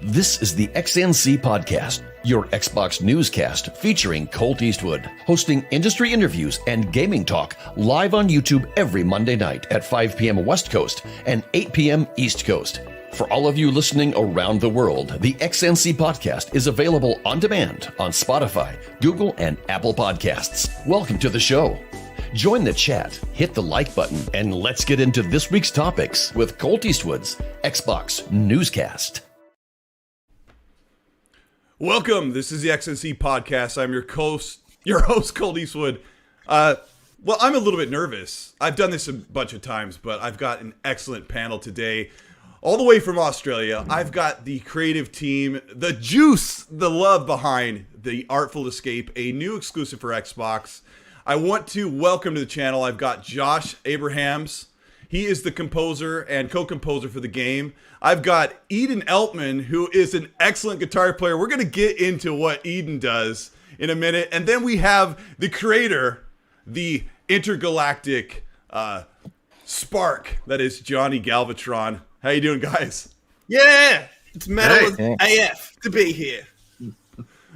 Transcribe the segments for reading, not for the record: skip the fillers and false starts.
This is the XNC Podcast, your Xbox newscast featuring Colteastwood, hosting industry interviews and gaming talk live on YouTube every Monday night at 5 p.m. West Coast and 8 p.m. East Coast. For all of you listening around the world, the XNC Podcast is available on demand on Spotify, Google, and Apple Podcasts. Welcome to the show. Join the chat, hit the like button, and let's get into this week's topics with Colteastwood's Xbox Newscast. Welcome. This is the XNC Podcast. I'm your host, Colteastwood. Well, I'm a little bit nervous. I've done this a bunch of times, but I've got an excellent panel today. All the way from Australia, I've got the creative team, the juice, the love behind the Artful Escape, a new exclusive for Xbox. I want to welcome to the channel, I've got Josh Abrahams. He is the composer and co-composer for the game. I've got Eden Eltman, who is an excellent guitar player. We're going to get into what Eden does in a minute. And then we have the creator, the intergalactic spark that is Johnny Galvatron. How you doing, guys? Yeah, it's metal AF to be here.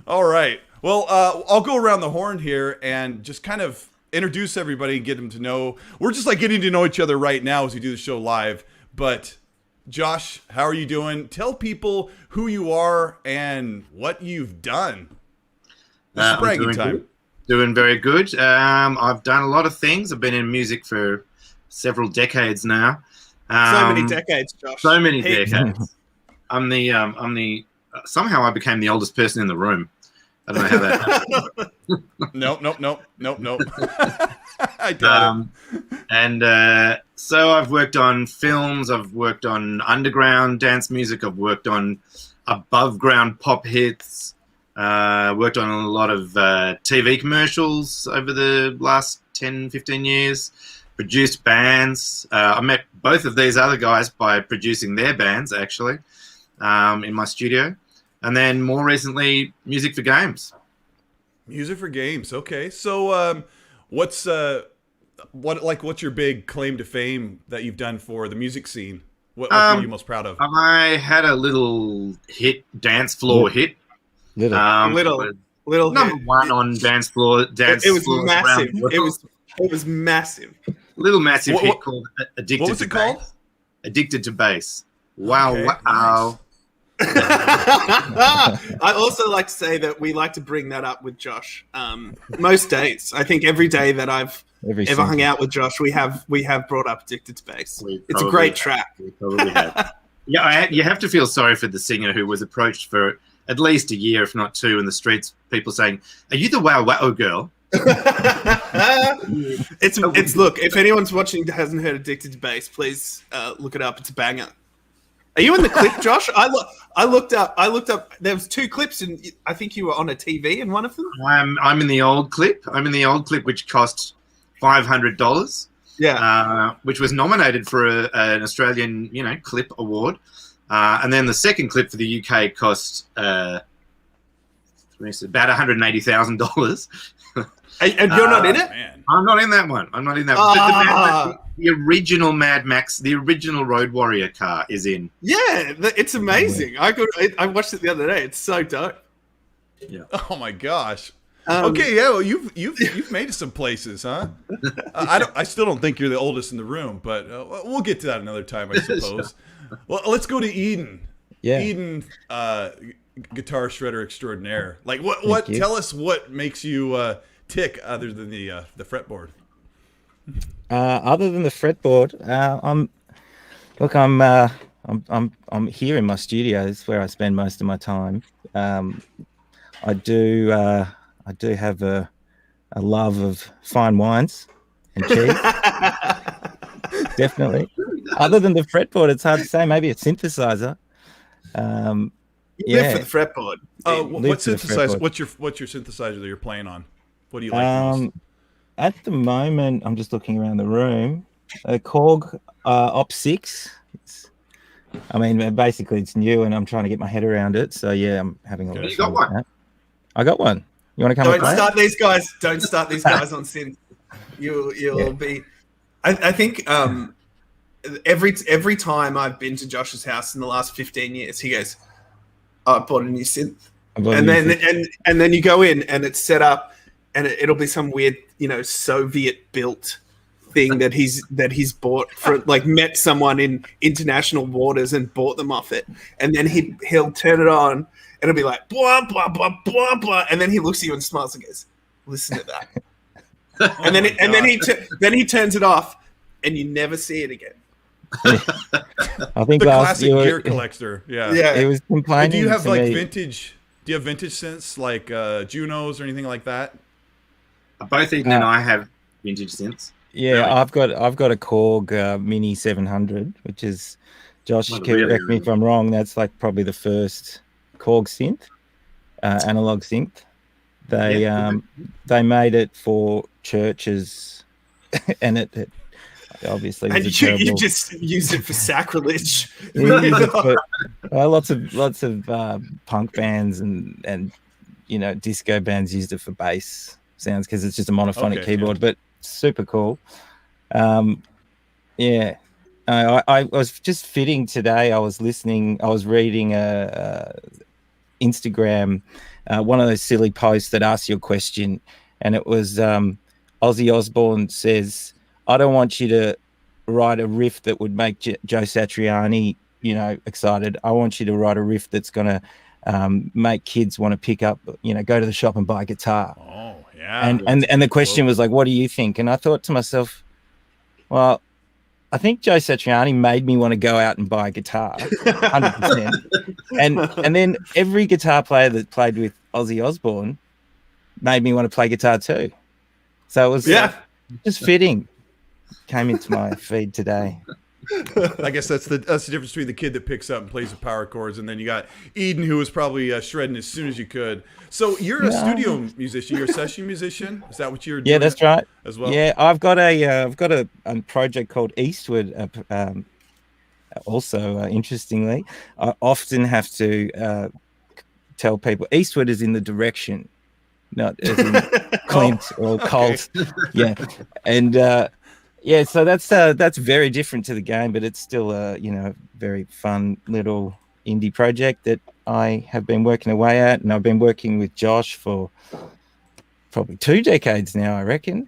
All right. Well, I'll go around the horn here and just kind of introduce everybody and get them to know. We're just like getting to know each other right now as we do the show live. But Josh, how are you doing? Tell people who you are and what you've done. This is bragging time. Doing very good. I've done a lot of things. I've been in music for several decades now. So many decades, Josh. So many decades. I'm the somehow I became the oldest person in the room. I don't know how that happened. Nope. I got it. And so I've worked on films, I've worked on underground dance music, I've worked on above ground pop hits, worked on a lot of TV commercials over the last 10, 15 years, produced bands. I met both of these other guys by producing their bands, actually, in my studio. And then more recently, music for games. Music for games. Okay. So what's your big claim to fame that you've done for the music scene? What are you most proud of? I had a little hit, dance floor hit. Little number hit. one on dance floor. It was massive. It was massive. Little massive hit called Addicted to Bass. What was it called? Addicted to Bass. Wow. Okay, Wow. nice. I also like to say that we like to bring that up with Josh. Most days, I think every day that I've ever hung out with Josh, we have brought up Addicted to Bass. It's a great track. We probably have. Yeah, you have to feel sorry for the singer who was approached for at least a year, if not two, in the streets. People saying, "Are you the Wow Wow girl?" It's look. If anyone's watching that hasn't heard Addicted to Bass, please look it up. It's a banger. Are you in the clip, Josh? I looked up. There was two clips, and I think you were on a TV in one of them. I'm in the old clip. Which cost $500. Yeah. Which was nominated for an Australian, clip award. And then the second clip for the UK cost about $180,000. And you're not in it? Man. I'm not in that one. But the original Mad Max, the original Road Warrior car is in. Yeah, it's amazing. I watched it the other day. It's so dope. Yeah. Oh my gosh. Okay, yeah. Well, you've made it some places, huh? I still don't think you're the oldest in the room, but we'll get to that another time, I suppose. Well, let's go to Eden. Yeah. Eden, guitar shredder extraordinaire. Like, what? Tell us what makes you tick other than the fretboard. Other than the fretboard, I'm here in my studio. It's where I spend most of my time. I do have a love of fine wines and cheese. Definitely. Other than the fretboard, it's hard to say. Maybe a synthesizer. You live for the fretboard. What synthesizer? What's your synthesizer that you're playing on? What do you like most? At the moment, I'm just looking around the room. A Korg Op 6. Basically, it's new, and I'm trying to get my head around it. So yeah, I'm having a lot of fun with that. I got one. You want to come? Don't start these guys. Don't start these guys on synth. You'll be. I think every time I've been to Josh's house in the last 15 years, he goes, Oh, I bought a new synth. And then you go in and it's set up, and it'll be some weird, Soviet built thing that he's bought for, like, met someone in international waters and bought them off it, and then he'll turn it on and it'll be like blah blah blah blah blah, and then he looks at you and smiles and goes, "Listen to that," and then he turns it off, and you never see it again. I think The last classic year, gear collector. Yeah. it was complaining. Do you have to like me. vintage? Do you have vintage synths like Junos or anything like that? Both Eden and I have vintage synths. Yeah, Really? I've got a Korg Mini 700, which is, Josh, Well, correct me if I'm wrong. That's like probably the first Korg synth, analog synth. They made it for churches, and it obviously And was you just use it for sacrilege. lots of punk bands and disco bands used it for bass sounds because it's just a monophonic keyboard, but super cool. I was just fitting today. I was reading a Instagram, one of those silly posts that asks you a question, and it was Ozzy Osbourne says, "I don't want you to write a riff that would make Joe Satriani, excited. I want you to write a riff that's going to make kids want to pick up, go to the shop and buy a guitar." Oh, yeah. And the question was like, "What do you think?" And I thought to myself, well, I think Joe Satriani made me want to go out and buy a guitar, 100%. and then every guitar player that played with Ozzy Osbourne made me want to play guitar too. So it was just fitting. Came into my feed today. I guess that's the difference between the kid that picks up and plays the power chords, and then you got Eden, who was probably shredding as soon as you could. So you're a studio musician. You're a session musician. Is that what you're doing? Yeah, that's right. As well. Yeah, I've got a project called Eastwood. Also, interestingly, I often have to tell people Eastwood is in the direction, not as in Clint or Colt. Yeah, and. So that's very different to the game, but it's still a very fun little indie project that I have been working away at, and I've been working with Josh for probably 2 decades now, I reckon.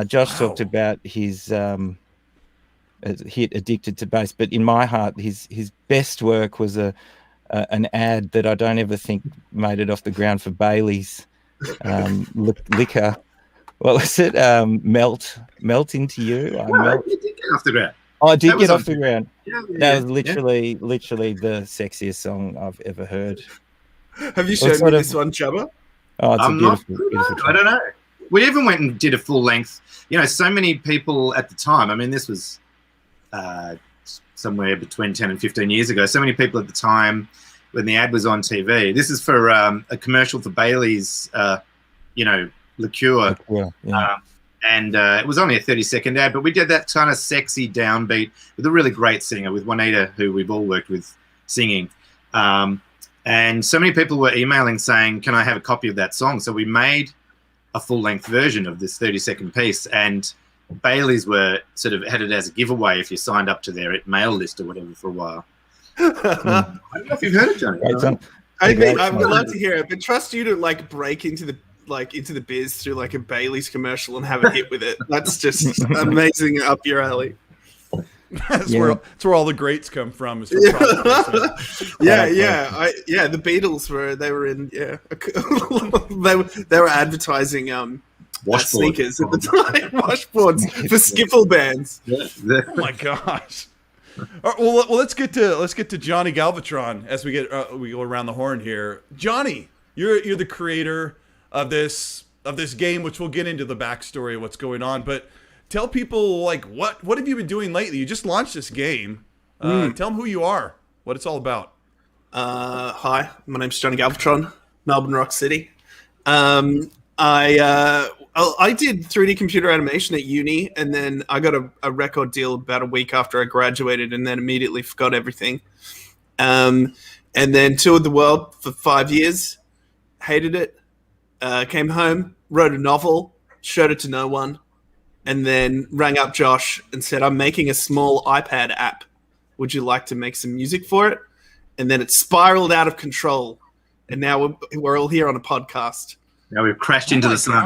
Josh talked about his hit "Addicted to Bass," but in my heart, his best work was an ad that I don't ever think made it off the ground for Bailey's liquor. What was it? Melt into you. You did get off the ground. Oh, I did get off the ground. That was literally the sexiest song I've ever heard. Have you shown me this one, Chubba? Oh, it's beautiful track. I don't know. We even went and did a full length. So many people at the time. I mean, this was somewhere between 10 and 15 years ago. So many people at the time when the ad was on TV. This is for a commercial for Bailey's, liqueur. And it was only a 30-second ad, but we did that kind of sexy downbeat with a really great singer, with Juanita, who we've all worked with singing. And so many people were emailing saying, "Can I have a copy of that song?" So we made a full-length version of this 30-second piece, and Bailey's were sort of had it as a giveaway if you signed up to their mail list or whatever for a while. I don't know if you've heard it, Johnny. I would love to hear it, but trust you to break into the biz through a Bailey's commercial and have a hit with it. That's just amazing up your alley. That's where all the greats come from. Is from The Beatles were in they were advertising sneakers at the time, washboards for skiffle bands. Oh my gosh. All right, well, let's get to Johnny Galvatron as we go around the horn here. Johnny, you're the creator of this game, which we'll get into the backstory of what's going on. But tell people what have you been doing lately? You just launched this game. Tell them who you are, what it's all about. Hi, my name's Johnny Galvatron, Melbourne, Rock City. I did 3D computer animation at uni, and then I got a record deal about a week after I graduated, and then immediately forgot everything. And then toured the world for 5 years, hated it. Came home, wrote a novel, showed it to no one, and then rang up Josh and said, "I'm making a small iPad app. Would you like to make some music for it?" and then it spiraled out of control, and now we're all here on a podcast. Now we've crashed into the sun.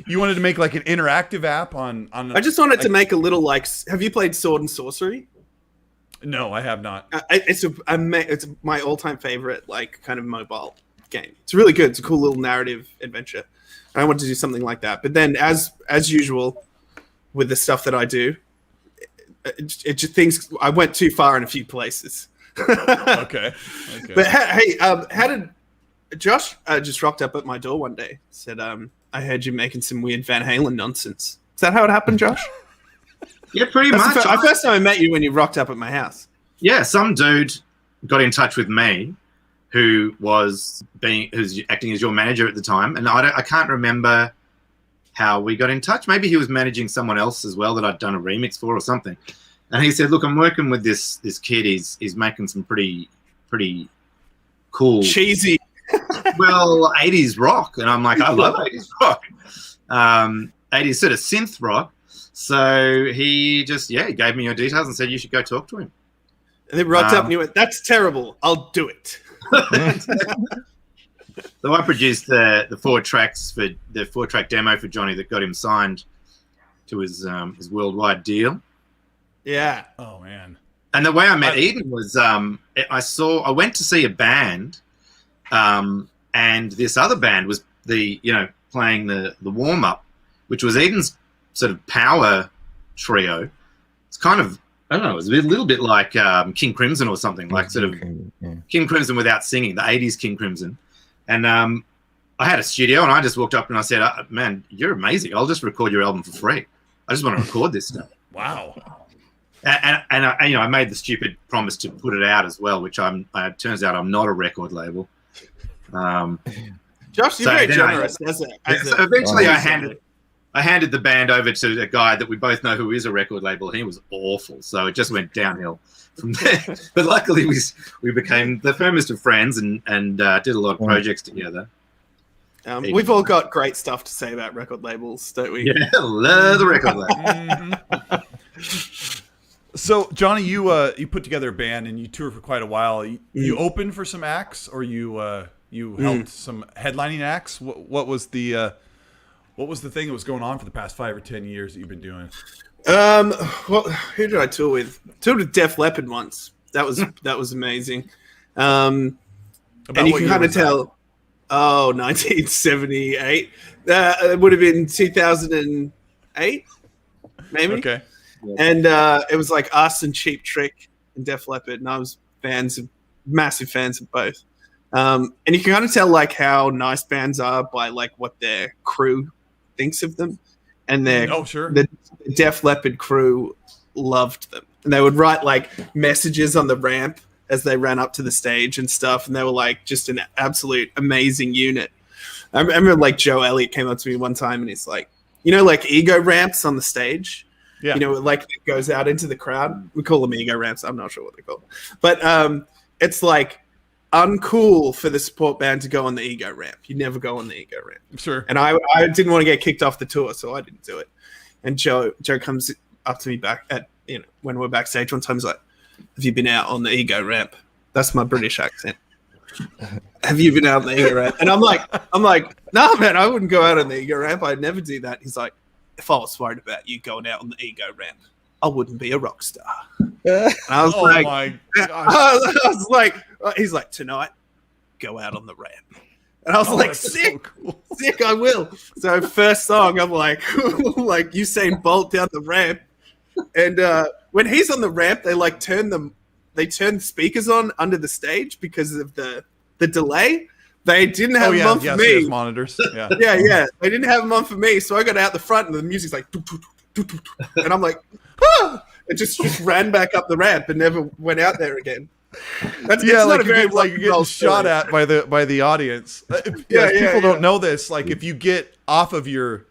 You wanted to make like an interactive app on. I just wanted to make a little like. Have you played Sword and Sorcery? No, I have not. It's my all-time favorite like kind of mobile game. It's really good. It's a cool little narrative adventure. And I wanted to do something like that, but then as usual with the stuff that I do, it just things I went too far in a few places. Okay. But hey, how did Josh just rocked up at my door one day? Said, "I heard you making some weird Van Halen nonsense." Is that how it happened, Josh? Yeah, pretty much. The first time I met you when you rocked up at my house. Yeah, some dude got in touch with me who's acting as your manager at the time, and I can't remember how we got in touch. Maybe he was managing someone else as well that I'd done a remix for or something. And he said, "Look, I'm working with this kid. He's making some pretty cool, cheesy, 80s rock." And I'm like, I love 80s rock, 80s sort of synth rock. So he just he gave me your details and said you should go talk to him. And then rocked up and he went, "That's terrible. I'll do it." So I produced the 4 tracks for the 4-track demo for Johnny that got him signed to his worldwide deal. Yeah. Oh man. And the way I met Eden was I went to see a band, and this other band was playing the warm up, which was Eden's sort of power trio. It's kind of, I don't know, it was a little bit like King Crimson or something, like sort of King Crimson without singing, the 80s King Crimson. And I had a studio, and I just walked up and I said, "Man, you're amazing. I'll just record your album for free. I just want to record this stuff." Wow. And I made the stupid promise to put it out as well, which it turns out I'm not a record label. Josh, you're very generous. So eventually I handed the band over to a guy that we both know who is a record label. He was awful, so it just went downhill from there. But luckily we became the firmest of friends and did a lot of projects together. We've all got great stuff to say about record labels, don't we? Yeah, love the record label. So, Johnny, you put together a band and you toured for quite a while. You opened for some acts, or you helped some headlining acts. What was the thing that was going on for the past 5 or 10 years that you've been doing? Who did I tour with? Toured with Def Leppard once. That was amazing. And you can kind of tell. 1978. It would have been 2008, maybe. Okay. And it was like us and Cheap Trick and Def Leppard, and I was massive fans of both. And you can kind of tell like how nice bands are by like what their crew thinks of them, and the Def Leppard crew loved them, and they would write like messages on the ramp as they ran up to the stage and stuff, and they were like just an absolute amazing unit. I remember like Joe Elliott came up to me one time and he's like, like ego ramps on the stage. Yeah. Like it goes out into the crowd. We call them ego ramps. I'm not sure what they're called. But it's like uncool for the support band to go on the ego ramp. You never go on the ego ramp. Sure. And I didn't want to get kicked off the tour, so I didn't do it. And Joe comes up to me back at when we're backstage one time. He's like, "Have you been out on the ego ramp?" That's my British accent. "Have you been out on the ego ramp?" And I'm like, "No, man, I wouldn't go out on the ego ramp. I'd never do that." He's like, "If I was worried about you going out on the ego ramp, I wouldn't be a rock star." And I was my gosh. I was like, he's like, "Tonight, go out on the ramp." And I was like, "Sick, so cool. Sick, I will." So first song, I'm like, like Usain Bolt down the ramp. And when he's on the ramp, they like turn the speakers on under the stage because of the delay. They didn't have them on for me. So monitors. Yeah. yeah. They didn't have them on for me, so I got out the front and the music's like, doo, doo, doo, doo, doo. And I'm like, ah! It just ran back up the ramp and never went out there again. It's like a very like you're getting shot at by the audience. People don't know this. Like if you get off of your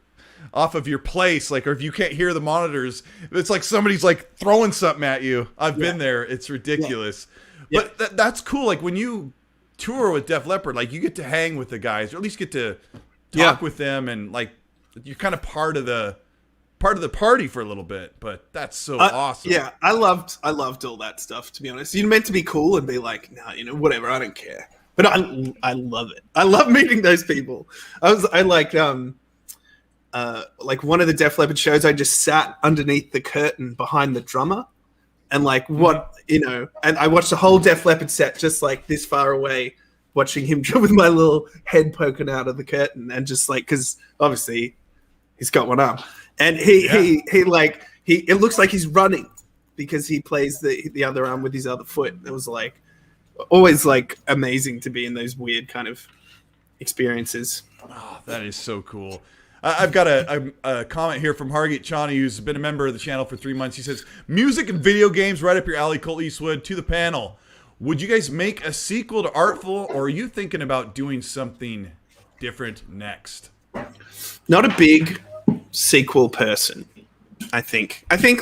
place, like, or if you can't hear the monitors, it's like somebody's like throwing something at you. I've been there. It's ridiculous. Yeah. But that's cool. Like when you tour with Def Leppard, like you get to hang with the guys, or at least get to talk with them, and like you're kind of part of the part of the party for a little bit. But that's so awesome. Yeah, I loved all that stuff, to be honest. You're meant to be cool and be like, no, whatever, I don't care. But I love it. I love meeting those people. I like one of the Def Leppard shows, I just sat underneath the curtain behind the drummer, and and I watched the whole Def Leppard set just like this far away, watching him with my little head poking out of the curtain, and just like, because obviously he's got one arm, and it looks like he's running because he plays the other arm with his other foot. It was like always like amazing to be in those weird kind of experiences. Oh, that is so cool. I've got a comment here from Hargate Chani, who's been a member of the channel for 3 months. He says, music and video games right up your alley, Colt Eastwood. To the panel, would you guys make a sequel to Artful, or are you thinking about doing something different next? Not a big sequel person, I think. I think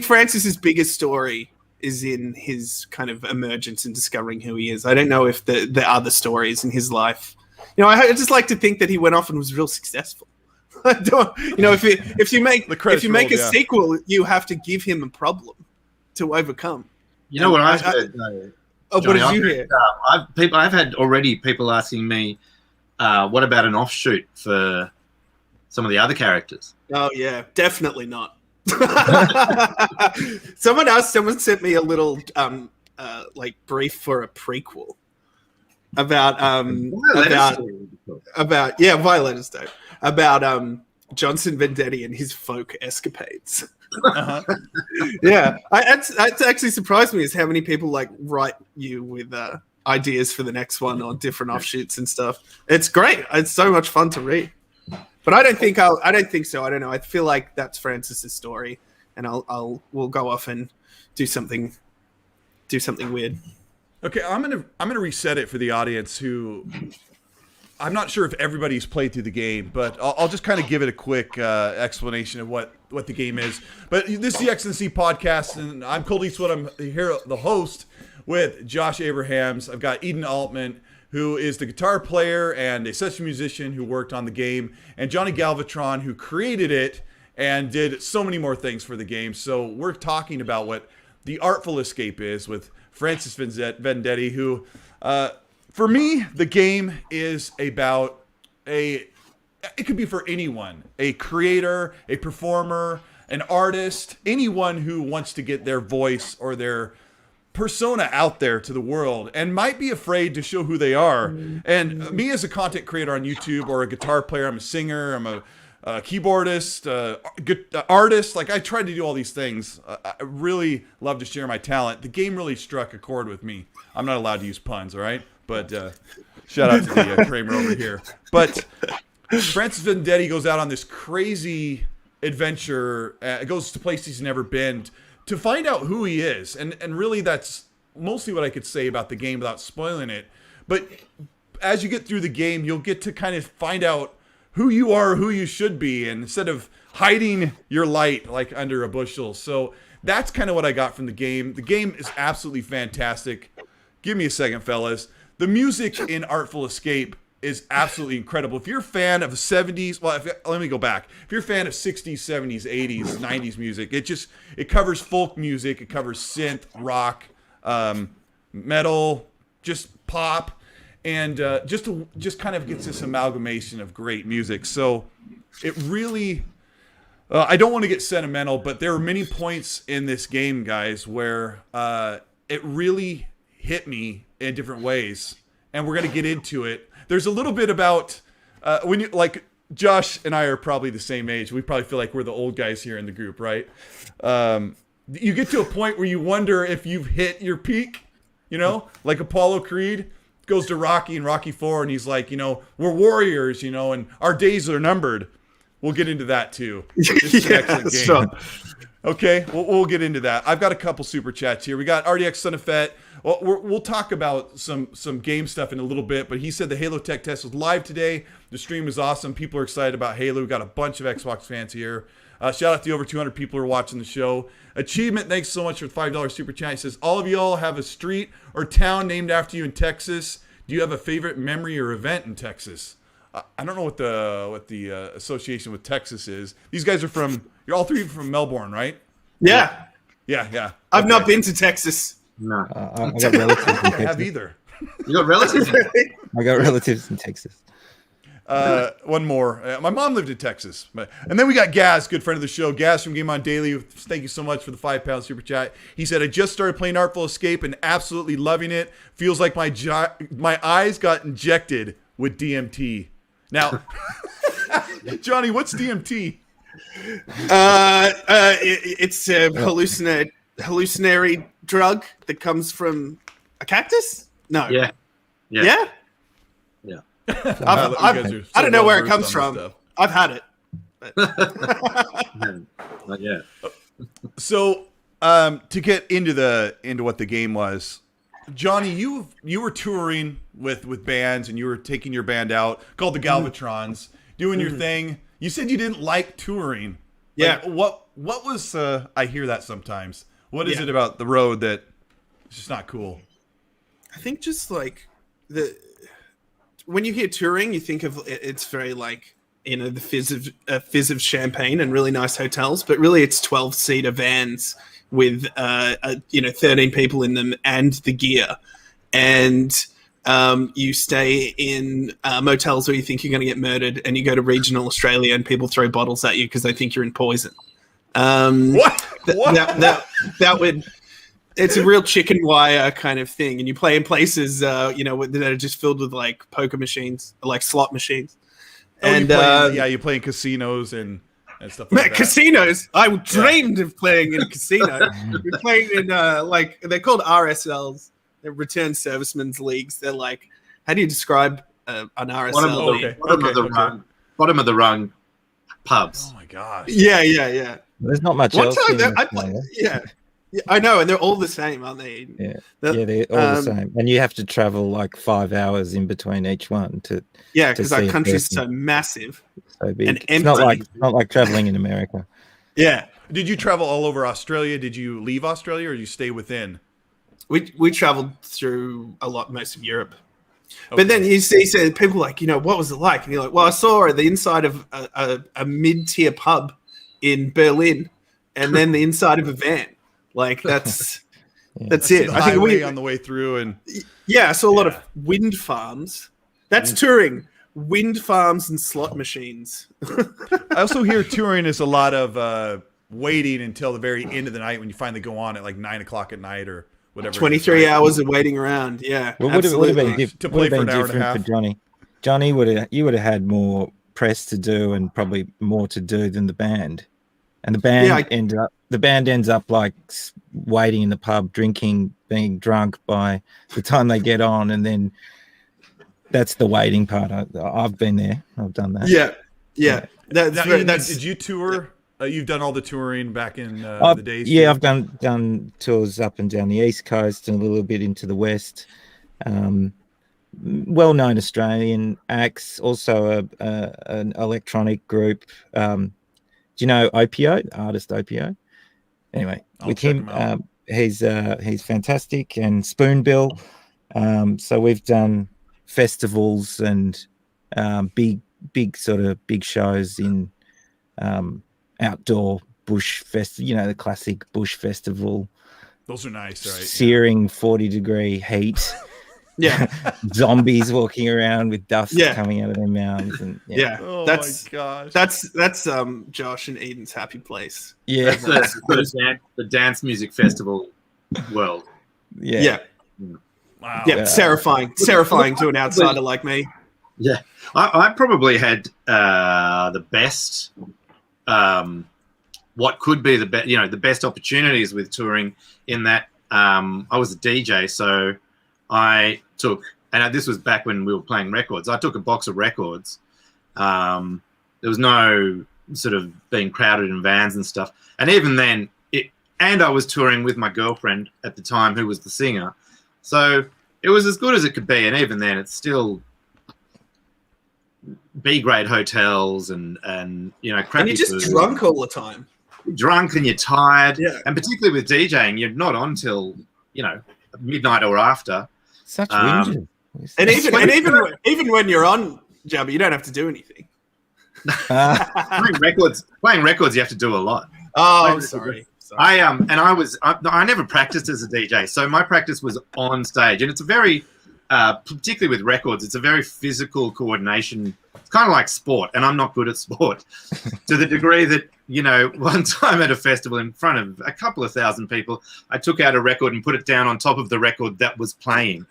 Francis's biggest story is in his kind of emergence and discovering who he is. I don't know if the other stories in his life. I just like to think that he went off and was real successful. I don't, if you make a sequel, you have to give him a problem to overcome. You know what I've heard? What did you hear? I've had already people asking me, what about an offshoot for some of the other characters? Oh yeah, definitely not. Someone sent me a little brief for a prequel about Violet is dope, about Johnson Vendetti and his folk escapades. Uh-huh. Yeah, it's actually surprised me is how many people write you with ideas for the next one or different offshoots and stuff. It's great. It's so much fun to read. But I don't think so. I don't know. I feel like that's Francis's story, and we'll go off and do something weird. Okay, I'm gonna reset it for the audience who I'm not sure if everybody's played through the game, but I'll just kind of give it a quick explanation of what the game is. But this is the XNC Podcast, and I'm Colt Eastwood. I'm here, the host, with Josh Abrahams. I've got Eden Eltman, who is the guitar player and a session musician who worked on the game, and Johnny Galvatron, who created it and did so many more things for the game. So we're talking about what the Artful Escape is with Francis Vendetti, who, for me, the game is about it could be for anyone, a creator, a performer, an artist, anyone who wants to get their voice or their persona out there to the world and might be afraid to show who they are. And me as a content creator on YouTube or a guitar player, I'm a singer, I'm a keyboardist, artist. I tried to do all these things. I really love to share my talent. The game really struck a chord with me. I'm not allowed to use puns, all right? But shout out to the Kramer over here. But Francis Vendetti goes out on this crazy adventure. Goes to places he's never been to find out who he is. And really that's mostly what I could say about the game without spoiling it. But as you get through the game, you'll get to kind of find out who you are, who you should be, and instead of hiding your light under a bushel. So that's kind of what I got from the game. The game is absolutely fantastic. Give me a second, fellas. The music in Artful Escape is absolutely incredible. If you're a fan of the 70s, let me go back. If you're a fan of 60s, 70s, 80s, 90s music, it covers folk music, it covers synth, rock, metal, just pop. And just kind of gets this amalgamation of great music. So it really, I don't want to get sentimental, but there are many points in this game, guys, where it really hit me in different ways. And we're going to get into it. There's a little bit about when you Josh and I are probably the same age. We probably feel like we're the old guys here in the group, right? You get to a point where you wonder if you've hit your peak, like Apollo Creed goes to Rocky and Rocky 4 and he's like, we're warriors, and our days are numbered. We'll get into that too. This is an excellent game. Sure. Okay, we'll get into that. I've got a couple super chats here. We got RDX Son of Fett. Well, we'll talk about some game stuff in a little bit, but he said the Halo Tech Test was live today. The stream was awesome. People are excited about Halo. We've got a bunch of Xbox fans here. Shout out to the over 200 people who are watching the show. Achievement, thanks so much for the $5 super chat. He says, all of y'all have a street or town named after you in Texas. Do you have a favorite memory or event in Texas? I don't know what the association with Texas is. These guys are you're all three from Melbourne, right? Yeah. Yeah. I've not been to Texas. No. I got relatives in I Texas. have either. You got relatives? I got relatives in Texas. One more. My mom lived in Texas. And then we got Gaz, good friend of the show. Gaz from Game On Daily. Thank you so much for the £5 super chat. He said, I just started playing Artful Escape and absolutely loving it. Feels like my eyes got injected with DMT. Now, Johnny, what's DMT? It's a hallucinatory drug that comes from a cactus? No. Yeah. Yeah? Yeah. I don't know where it comes from. I've had it. Not yet. So, to get into what the game was, Johnny, you were touring with bands, and you were taking your band out called the Galvatrons, doing your thing. You said you didn't like touring. Yeah. What was? I hear that sometimes. What is it about the road that is just not cool? I think just like when you hear touring, you think of it's very like, the fizz of champagne and really nice hotels, but really it's 12-seater vans with 13 people in them and the gear, and you stay in motels where you think you're going to get murdered, and you go to regional Australia and people throw bottles at you because they think you're in poison. What? That would. It's a real chicken wire kind of thing, and you play in places, that are just filled with like poker machines, like slot machines. And you play in casinos and stuff like that. Casinos. I dreamed of playing in a casino. We're playing in they're called RSLs. They're return servicemen's leagues. They're like, how do you describe an RSL? Bottom of the rung pubs. Oh my gosh. Yeah. There's not much One else. time yeah, I know, and they're all the same, aren't they? Yeah, they're all the same, and you have to travel like 5 hours in between each one to. Yeah, because our country's so massive, so big. And it's not like traveling in America. Yeah. Did you travel all over Australia? Did you leave Australia, or did you stay within? We traveled through most of Europe. Okay. But then you see people like, what was it like? And you're like, well, I saw the inside of a mid-tier pub in Berlin, and then the inside of a van. Like that's it. I think we on the way through, and I saw a lot of wind farms. That's touring. Wind farms and slot machines. I also hear touring is a lot of waiting until the very end of the night when you finally go on at like 9 o'clock at night or whatever. 23 hours of waiting around. Yeah, well, would have been different for Johnny. Johnny you would have had more press to do and probably more to do than the band. And the band ends up like waiting in the pub, drinking, being drunk by the time they get on, and then that's the waiting part. I've been there. I've done that. Yeah. Did you tour? You've done all the touring back in the days. Yeah, I've done tours up and down the East Coast and a little bit into the West. Well-known Australian acts, also an electronic group. Do you know Opio, artist Opio? Anyway, with him, he's fantastic, and Spoonbill. So we've done festivals and big shows in outdoor bush the classic bush festival. Those are nice, right? Searing 40-degree heat. Yeah, zombies walking around with dust coming out of their mouths, and oh my gosh, that's Josh and Eden's happy place. Yeah, that's the dance music festival world. Yeah. Wow. Yeah, terrifying to an outsider like me. Yeah, I probably had the best, what could be the best opportunities with touring. In that, I was a DJ, so I took, and this was back when we were playing records. I took a box of records. There was no sort of being crowded in vans and stuff. And even then, and I was touring with my girlfriend at the time, who was the singer. So it was as good as it could be. And even then, it's still B-grade hotels and crappy. And you're just food. drunk all the time. Drunk and you're tired. Yeah. And particularly with DJing, you're not on till, midnight or after. Such whinging. And even when you're on Jabba. You don't have to do anything. Playing records, you have to do a lot. Oh, I'm sorry. I never practiced as a DJ, so my practice was on stage, and it's a very, particularly with records, it's a very physical coordination. It's kind of like sport, and I'm not good at sport to the degree that, one time at a festival in front of a couple of thousand people, I took out a record and put it down on top of the record that was playing.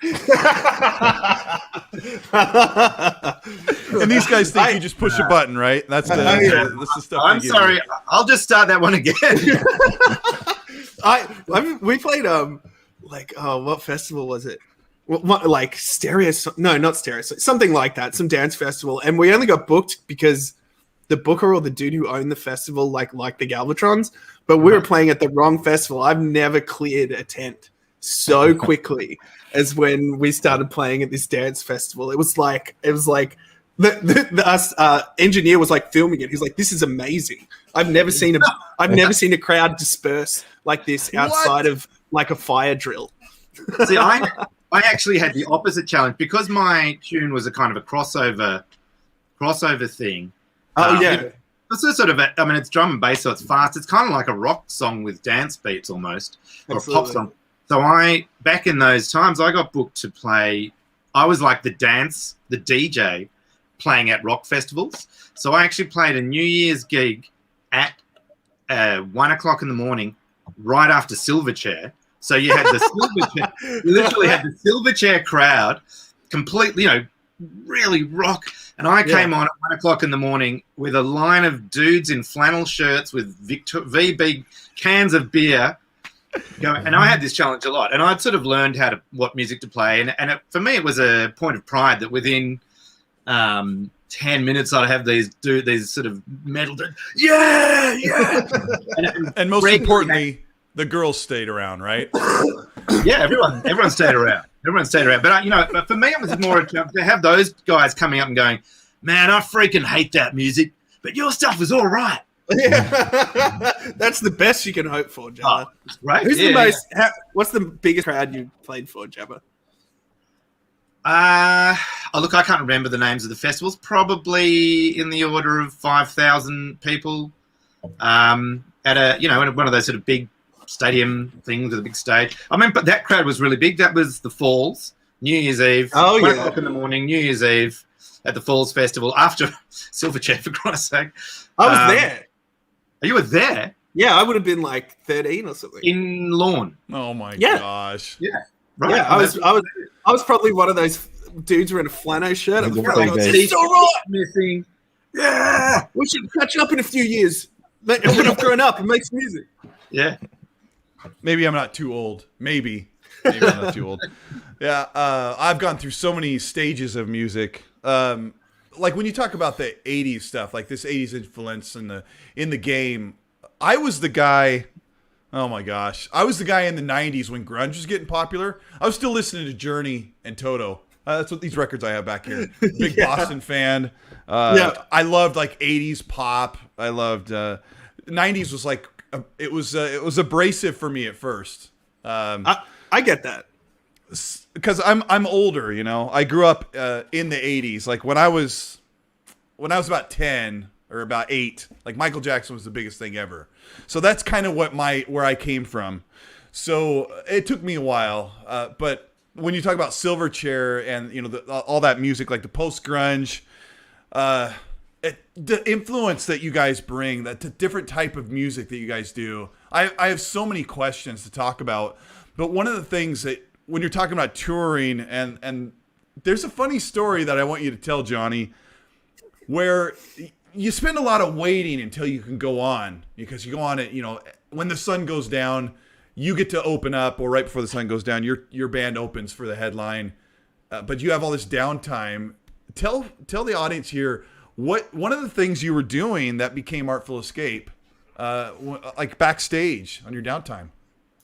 And these guys think you just push a button, right? That's the stuff. I'm sorry. I'll just start that one again. We played what festival was it? Like Stereo? No, not Stereo. Something like that. Some dance festival, and we only got booked because the booker or the dude who owned the festival like the Galvatrons, but we were playing at the wrong festival. I've never cleared a tent so quickly as when we started playing at this dance festival. It was like the engineer was like filming it. He's like, "This is amazing. I've never seen a crowd disperse like this outside of like a fire drill." See, I actually had the opposite challenge because my tune was a kind of a crossover thing. Oh yeah. It's a sort of it's drum and bass, so it's fast. It's kind of like a rock song with dance beats almost, or Absolutely. a pop song. So back in those times, I got booked to play. I was like the DJ playing at rock festivals. So I actually played a New Year's gig at 1:00 in the morning, right after Silverchair. So you had the Silverchair, you literally had the Silverchair crowd, completely, really rock. And I came on at 1:00 in the morning with a line of dudes in flannel shirts with VB cans of beer. And I had this challenge a lot. And I'd sort of learned what music to play. And for me, it was a point of pride that within 10 minutes, I'd have these sort of metal dudes. Yeah! And most importantly, the girls stayed around, right? Yeah, everyone stayed around. But for me, it was more to have those guys coming up and going, "Man, I freaking hate that music, but your stuff was all right." Yeah. That's the best you can hope for, Jabba. Oh, it's great. What's the biggest crowd you played for, Jabba? Look, I can't remember the names of the festivals. Probably in the order of 5,000 people. At one of those sort of big stadium things with a big stage. But that crowd was really big. That was the Falls, New Year's Eve. Oh, 1:00 in the morning, New Year's Eve at the Falls Festival after Silverchair, for Christ's sake. I was there. You were there? Yeah, I would have been like 13 or something. In Lawn. Oh my gosh. Yeah. Right. Yeah, I was probably one of those dudes wearing a flannel shirt. I was like, it's all right. Missing. Yeah. We should catch up in a few years. When I've grown up and makes music. Yeah. Maybe I'm not too old. Maybe I'm not too old. Yeah, I've gone through so many stages of music. Like when you talk about the 80s stuff, like this 80s influence in the game, I was the guy. Oh my gosh, I was the guy in the 90s when grunge was getting popular. I was still listening to Journey and Toto. That's what these records I have back here. Big Boston fan. I loved like 80s pop. I loved 90s was like it was abrasive for me at first. I get that because I'm older. I grew up in the 80s. Like when I was about 10 or about 8, like Michael Jackson was the biggest thing ever. So that's kind of where I came from. So it took me a while, but when you talk about Silverchair and all that music, like the post grunge, the influence that you guys bring, that different type of music that you guys do, I have so many questions to talk about. But one of the things that when you're talking about touring, and there's a funny story that I want you to tell, Johnny, where you spend a lot of waiting until you can go on, because you go on it, when the sun goes down, you get to open up, or right before the sun goes down, your band opens for the headline, but you have all this downtime. Tell the audience here one of the things you were doing that became Artful Escape, like backstage on your downtime.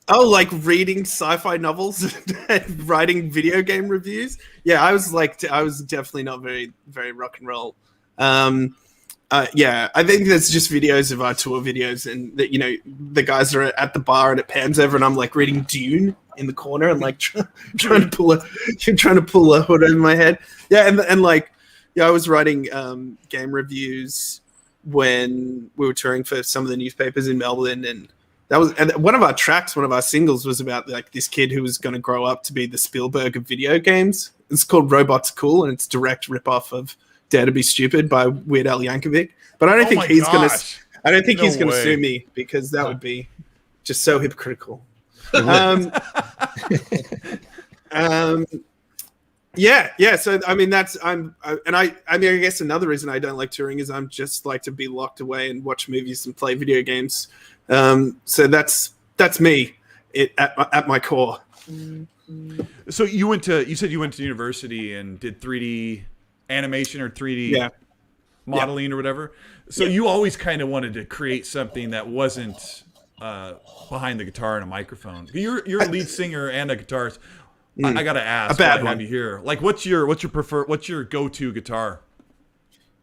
Oh, like reading sci-fi novels and writing video game reviews. Yeah, I was definitely not very, very rock and roll. Yeah, I think there's just videos of our tour videos, and that the guys are at the bar and it pans over, and I'm like reading Dune in the corner and like trying to pull a hood over my head. Yeah, and like Yeah, I was writing game reviews when we were touring for some of the newspapers in Melbourne, and one of our singles was about like this kid who was going to grow up to be the Spielberg of video games. It's called Robots Cool, and it's direct ripoff of Dare to Be Stupid by Weird Al Yankovic. But I don't think he's going to. I don't think he's going to sue me because that would be just so hypocritical. Yeah. So I mean, I guess another reason I don't like touring is I'm just like to be locked away and watch movies and play video games. So that's me at my core. So you said you went to university and did 3D animation or 3D modeling or whatever. So you always kind of wanted to create something that wasn't behind the guitar and a microphone. You're a lead singer and a guitarist. I gotta ask, I have you here. Like, what's your go-to guitar?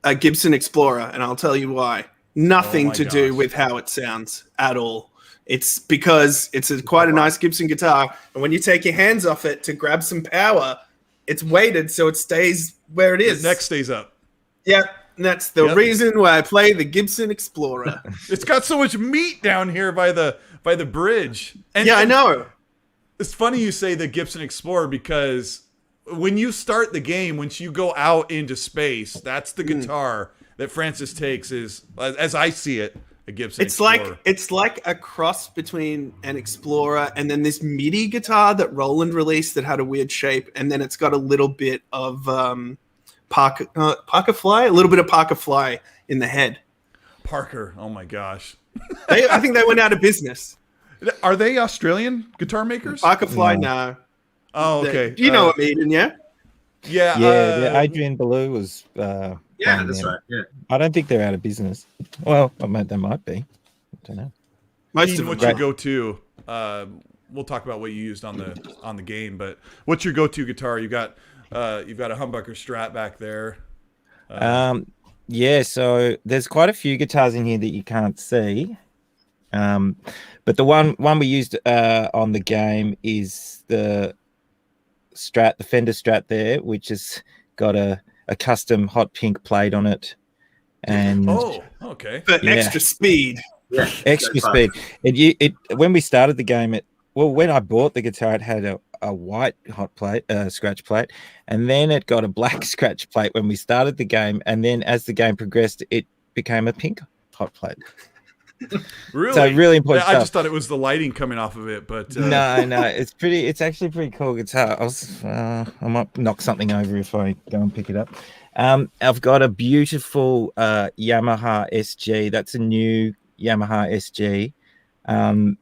A Gibson Explorer, and I'll tell you why. Nothing to do with how it sounds at all. It's because it's quite a nice Gibson guitar, and when you take your hands off it to grab some power, it's weighted so it stays where it is. The neck stays up. Yeah, and that's the reason why I play the Gibson Explorer. It's got so much meat down here by the bridge. And I know. It's funny you say the Gibson Explorer because when you start the game, once you go out into space, that's the guitar that Francis takes is, as I see it, a Gibson Explorer. It's like a cross between an Explorer and then this MIDI guitar that Roland released that had a weird shape, and then it's got a little bit of Parker Fly, a little bit of Parker Fly in the head. Parker, oh my gosh. I think they went out of business. Are they Australian guitar makers? Parker Fly, no. Oh, okay. You know what I mean, yeah? Yeah. Adrian Ballou was. That's right. Yeah. I don't think they're out of business. Well, they might be. I don't know. What's your go-to? We'll talk about what you used on the game, but what's your go-to guitar? You've got a humbucker Strat back there. So there's quite a few guitars in here that you can't see. But the one we used on the game is the Strat, the Fender Strat there, which has got a custom hot pink plate on it. And okay. For extra speed. Yeah. Extra speed. It when we started the game, when I bought the guitar, it had a white hot plate, scratch plate, and then it got a black scratch plate when we started the game, and then as the game progressed, it became a pink hot plate. Really? So really important stuff. I just thought it was the lighting coming off of it, but no, it's actually a pretty cool guitar. I might knock something over if I go and pick it up. I've got a beautiful Yamaha SG. That's a new Yamaha SG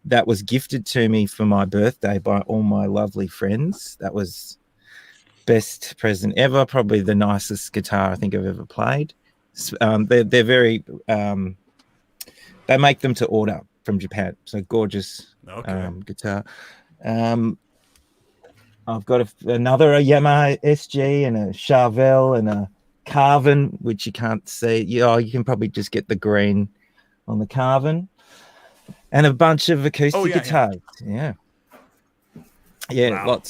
that was gifted to me for my birthday by all my lovely friends. That was best present ever. Probably the nicest guitar I think I've ever played. They're very they make them to order from Japan. So gorgeous guitar. I've got another Yamaha SG and a Charvel and a Carvin, which you can't see. You can probably just get the green on the Carvin. And a bunch of acoustic guitars. Yeah. Wow.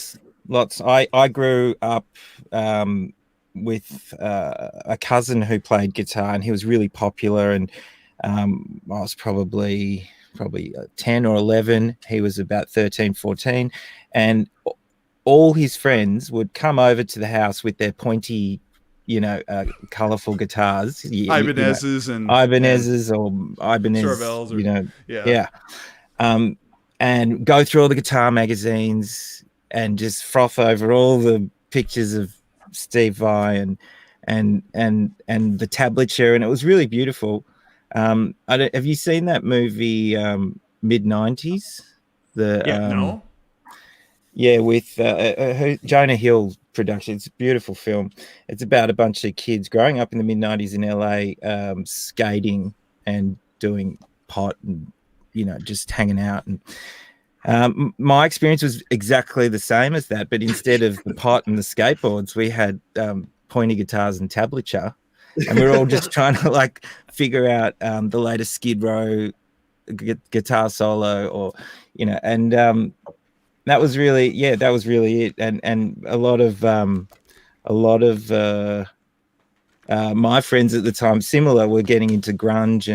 Lots. I grew up with a cousin who played guitar, and he was really popular, and I was probably 10 or 11. He was about 13, 14. And all his friends would come over to the house with their pointy, colorful guitars. Ibanez's or Ibanez, Charvels, and go through all the guitar magazines and just froth over all the pictures of Steve Vai and the tablature, and it was really beautiful. Have you seen that movie mid-90s? No. With Jonah Hill production. It's a beautiful film. It's about a bunch of kids growing up in the mid-90s in LA, skating and doing pot and just hanging out. And my experience was exactly the same as that, but instead of the pot and the skateboards, we had pointy guitars and tablature. And we were all just trying to figure out the latest Skid Row guitar solo, or and that was really it. And a lot of my friends at the time, similar, were getting into grunge,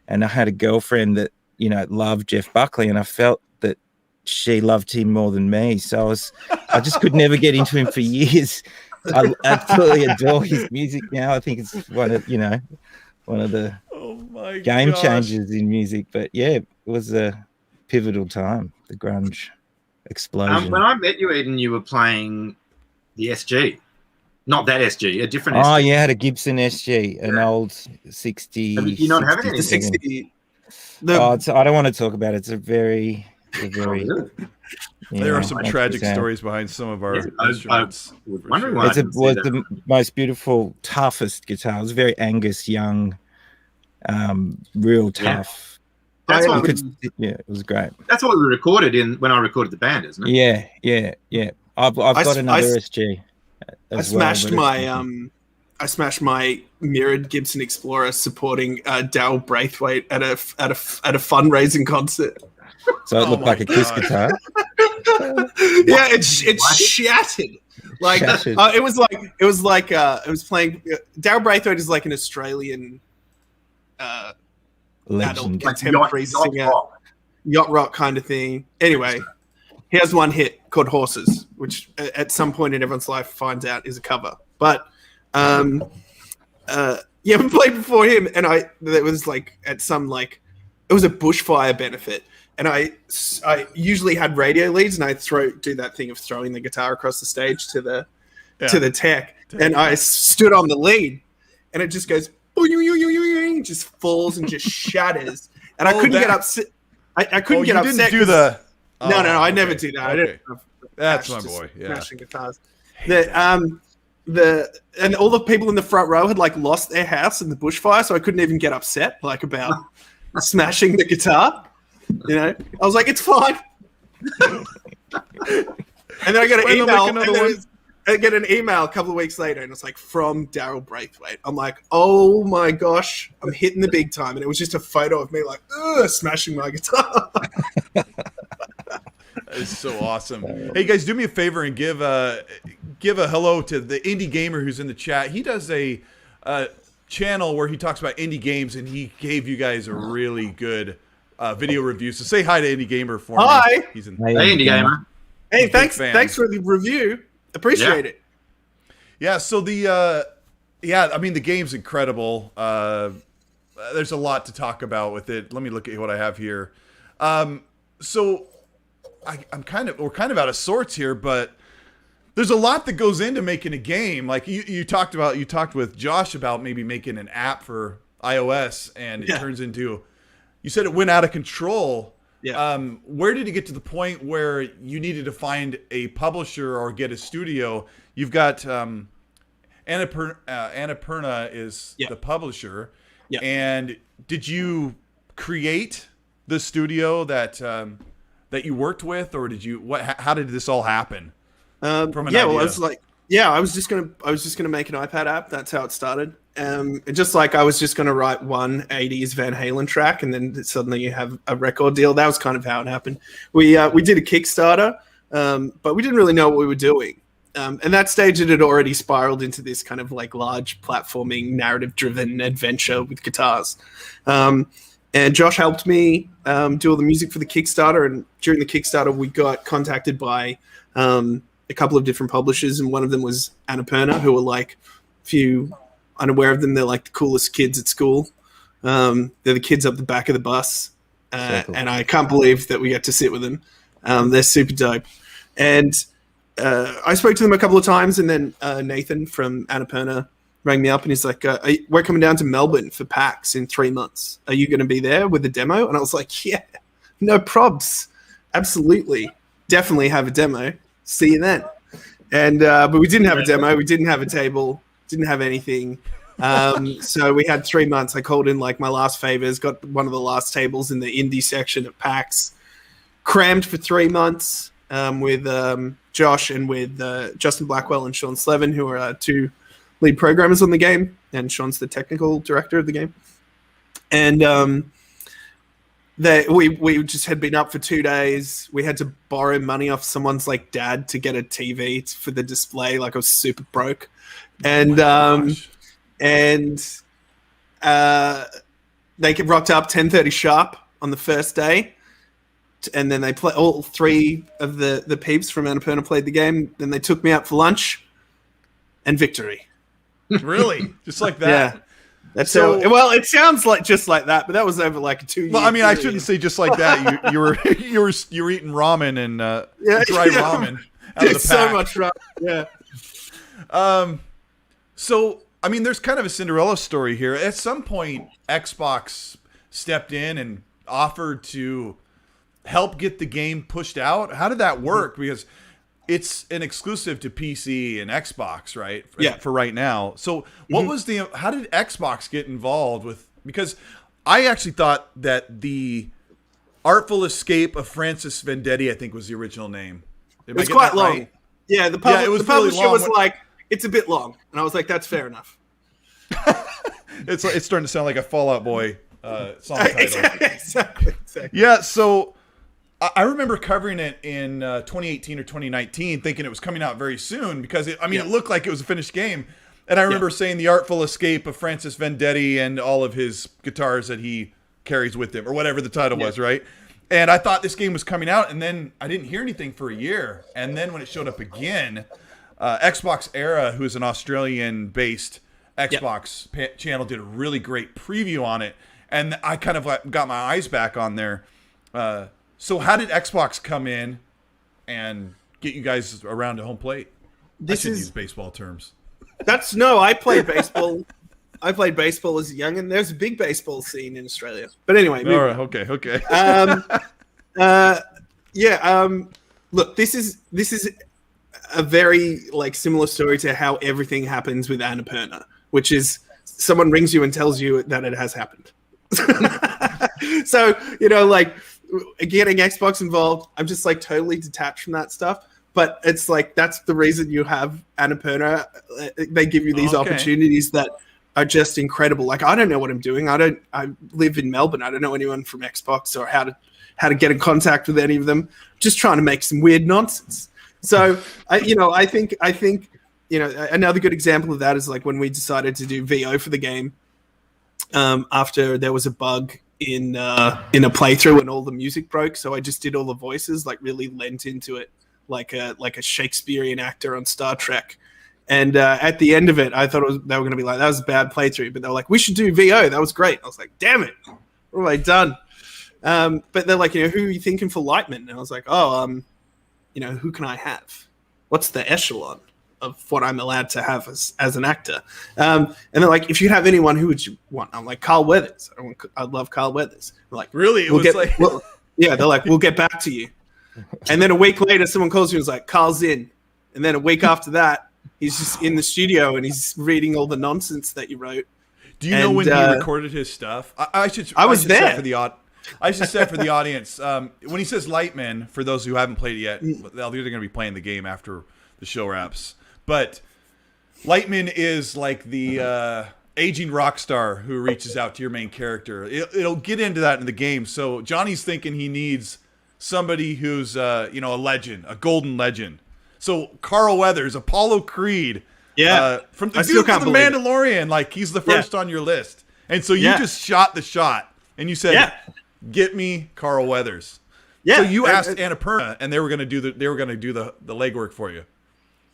and I had a girlfriend that, you know, loved Jeff Buckley, and I felt that she loved him more than me. So I just could never get into him for years. I absolutely adore his music now. I think it's one of the game changers in music. But yeah, it was a pivotal time, the grunge explosion. When I met you, Eden, you were playing the SG. Not that SG, a different SG. Oh, yeah, I had a Gibson SG, an old 60. You not have it? The 60. I don't want to talk about it. It's a very there are some tragic stories behind some of our instruments. It was the most beautiful, toughest guitar. It was very Angus Young, real tough. That's it was great. That's what we recorded when I recorded the band, isn't it? Yeah. I've got another SG. I smashed my mirrored Gibson Explorer supporting Darryl Braithwaite at a fundraising concert. So it looked like a Kiss guitar. Yeah, it's shattered. Like Shattered. it was playing. Darryl Braithwaite is like an Australian adult Legend. contemporary singer, yacht rock kind of thing. Anyway, he has one hit called Horses, which at some point in everyone's life finds out is a cover. But we played before him, and it was like at some it was a bushfire benefit, and I usually had radio leads, and I'd do that thing of throwing the guitar across the stage to the tech, and I stood on the lead, and it just goes just falls and just shatters, and I couldn't get upset. I couldn't get upset. Didn't do the. No, I never do that. Okay. I don't. That's my boy. Yeah. Smashing guitars. And all the people in the front row had lost their house in the bushfire, so I couldn't even get upset about smashing the guitar. You know, I was like, it's fine. And then I got an email. I get an email a couple of weeks later, and it's from Darryl Braithwaite. I'm like, oh my gosh, I'm hitting the big time, and it was just a photo of me smashing my guitar. That is so awesome. Hey guys, do me a favor and give a hello to the indie gamer who's in the chat. He does a channel where he talks about indie games, and he gave you guys a really good video review. So say hi to indie gamer for me. Hi. Hey, indie gamer. Hey, thanks for the review. Appreciate it. Yeah. So the game's incredible. There's a lot to talk about with it. Let me look at what I have here. So we're kind of out of sorts here, but there's a lot that goes into making a game. Like you talked with Josh about maybe making an app for iOS, and it turns into, you said it went out of control. Yeah. Where did it get to the point where you needed to find a publisher or get a studio? You've got Anaconda is the publisher. Yeah. And did you create the studio that you worked with, or did you how did this all happen? I was just gonna make an iPad app. That's how it started. Just I was just gonna write one 80s Van Halen track, and then suddenly you have a record deal. That was kind of how it happened. We did a Kickstarter, but we didn't really know what we were doing. And that stage it had already spiraled into this kind of large platforming, narrative-driven adventure with guitars. And Josh helped me do all the music for the Kickstarter. And during the Kickstarter, we got contacted by a couple of different publishers, and one of them was Anaconda, who were if you unaware of them, they're the coolest kids at school. They're the kids up the back of the bus, so cool. And I can't believe that we get to sit with them. They're super dope. And I spoke to them a couple of times, and then Nathan from Anaconda rang me up, and he's like, we're coming down to Melbourne for PAX in 3 months. Are you going to be there with the demo? And I was like, yeah, no probs. Absolutely. Definitely have a demo. See you then. And but we didn't have a demo. We didn't have a table. Didn't have anything. So we had 3 months. I called in my last favors, got one of the last tables in the indie section at PAX, crammed for 3 months with Josh and with Justin Blackwell and Sean Slevin, who are two lead programmers on the game, and Sean's the technical director of the game. And we just had been up for 2 days. We had to borrow money off someone's dad to get a TV for the display. I was super broke. And and they rocked up 10:30 sharp on the first day, and then they play. All three of the peeps from Annapurna played the game. Then they took me out for lunch, and victory. Really, just like that. Yeah. That's so, well, it sounds like just like that, but that was over like a 2 year. Well, I mean, period. I shouldn't say just like that. You were eating ramen and dry ramen out of the pack. So much ramen. Yeah. So I mean, there's kind of a Cinderella story here. At some point, Xbox stepped in and offered to help get the game pushed out. How did that work? Because it's an exclusive to PC and Xbox, right? For right now. So what was how did Xbox get involved with, because I actually thought that the Artful Escape of Francis Vendetti, I think was the original name. It was quite long. Right? Yeah, the publisher really was like, it's a bit long. And I was like, that's fair enough. It's starting to sound like a Fall Out Boy song title. Exactly. Yeah, so I remember covering it in 2018 or 2019, thinking it was coming out very soon because it looked like it was a finished game. And I remember saying the Artful Escape of Francis Vendetti and all of his guitars that he carries with him, or whatever the title was, right? And I thought this game was coming out, and then I didn't hear anything for a year. And then when it showed up again, Xbox Era, who's an Australian-based Xbox channel, did a really great preview on it. And I kind of got my eyes back on there. So how did Xbox come in and get you guys around to home plate? I should use baseball terms. I played baseball. I played baseball as a young, and there's a big baseball scene in Australia. But anyway, all right, okay. Look, this is a very like similar story to how everything happens with Annapurna, which is someone rings you and tells you that it has happened. So, like getting Xbox involved, I'm just like totally detached from that stuff. But it's like, that's the reason you have Annapurna. They give you these opportunities that are just incredible. Like, I don't know what I'm doing. I live in Melbourne. I don't know anyone from Xbox or how to get in contact with any of them. Just trying to make some weird nonsense. So, I think another good example of that is like when we decided to do VO for the game, after there was a bug in a playthrough and all the music broke. So I just did all the voices, like really lent into it like a Shakespearean actor on Star Trek. And at the end of it, I thought they were going to be like, that was a bad playthrough. But they were like, we should do VO. That was great. I was like, damn it. What have I done? But they're like, who are you thinking for Lightman? And I was like, who can I have? What's the echelon of what I'm allowed to have as an actor? And they're like, if you have anyone, who would you want? I'm like, Carl Weathers. I love Carl Weathers. They're like, really? they're like, we'll get back to you. And then a week later, someone calls you and is like, Carl's in. And then a week after that, he's just in the studio and he's reading all the nonsense that you wrote. Do you know when he recorded his stuff? I should say for the audience, when he says Lightman, for those who haven't played it yet, they're going to be playing the game after the show wraps. But Lightman is like the aging rock star who reaches out to your main character. It'll get into that in the game. So Johnny's thinking he needs somebody who's a legend, a golden legend. So Carl Weathers, Apollo Creed, from the dude from The Mandalorian, like he's the first on your list. And so you just shot the shot and you said, "Get me Carl Weathers." Yeah. So you asked Annapurna, and they were going to do the legwork for you.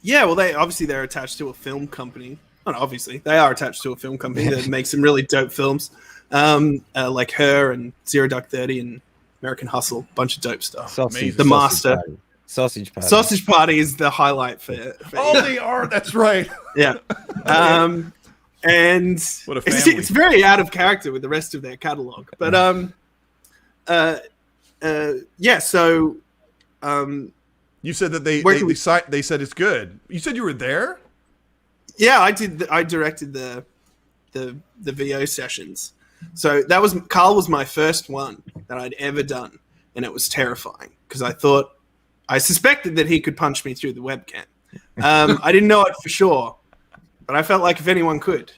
Yeah, well, they're attached to a film company. Not obviously, they are attached to a film company that makes some really dope films, like Her and Zero Dark 30 and American Hustle, bunch of dope stuff. The Master. Sausage Party. Sausage Party is the highlight for they are. That's right. Yeah. And what a family. It's very out of character with the rest of their catalog. But so you said that they said it's good. You said you were there? Yeah, I did. I directed the VO sessions. So Carl was my first one that I'd ever done, and it was terrifying because I suspected that he could punch me through the webcam. I didn't know it for sure, but I felt like if anyone could,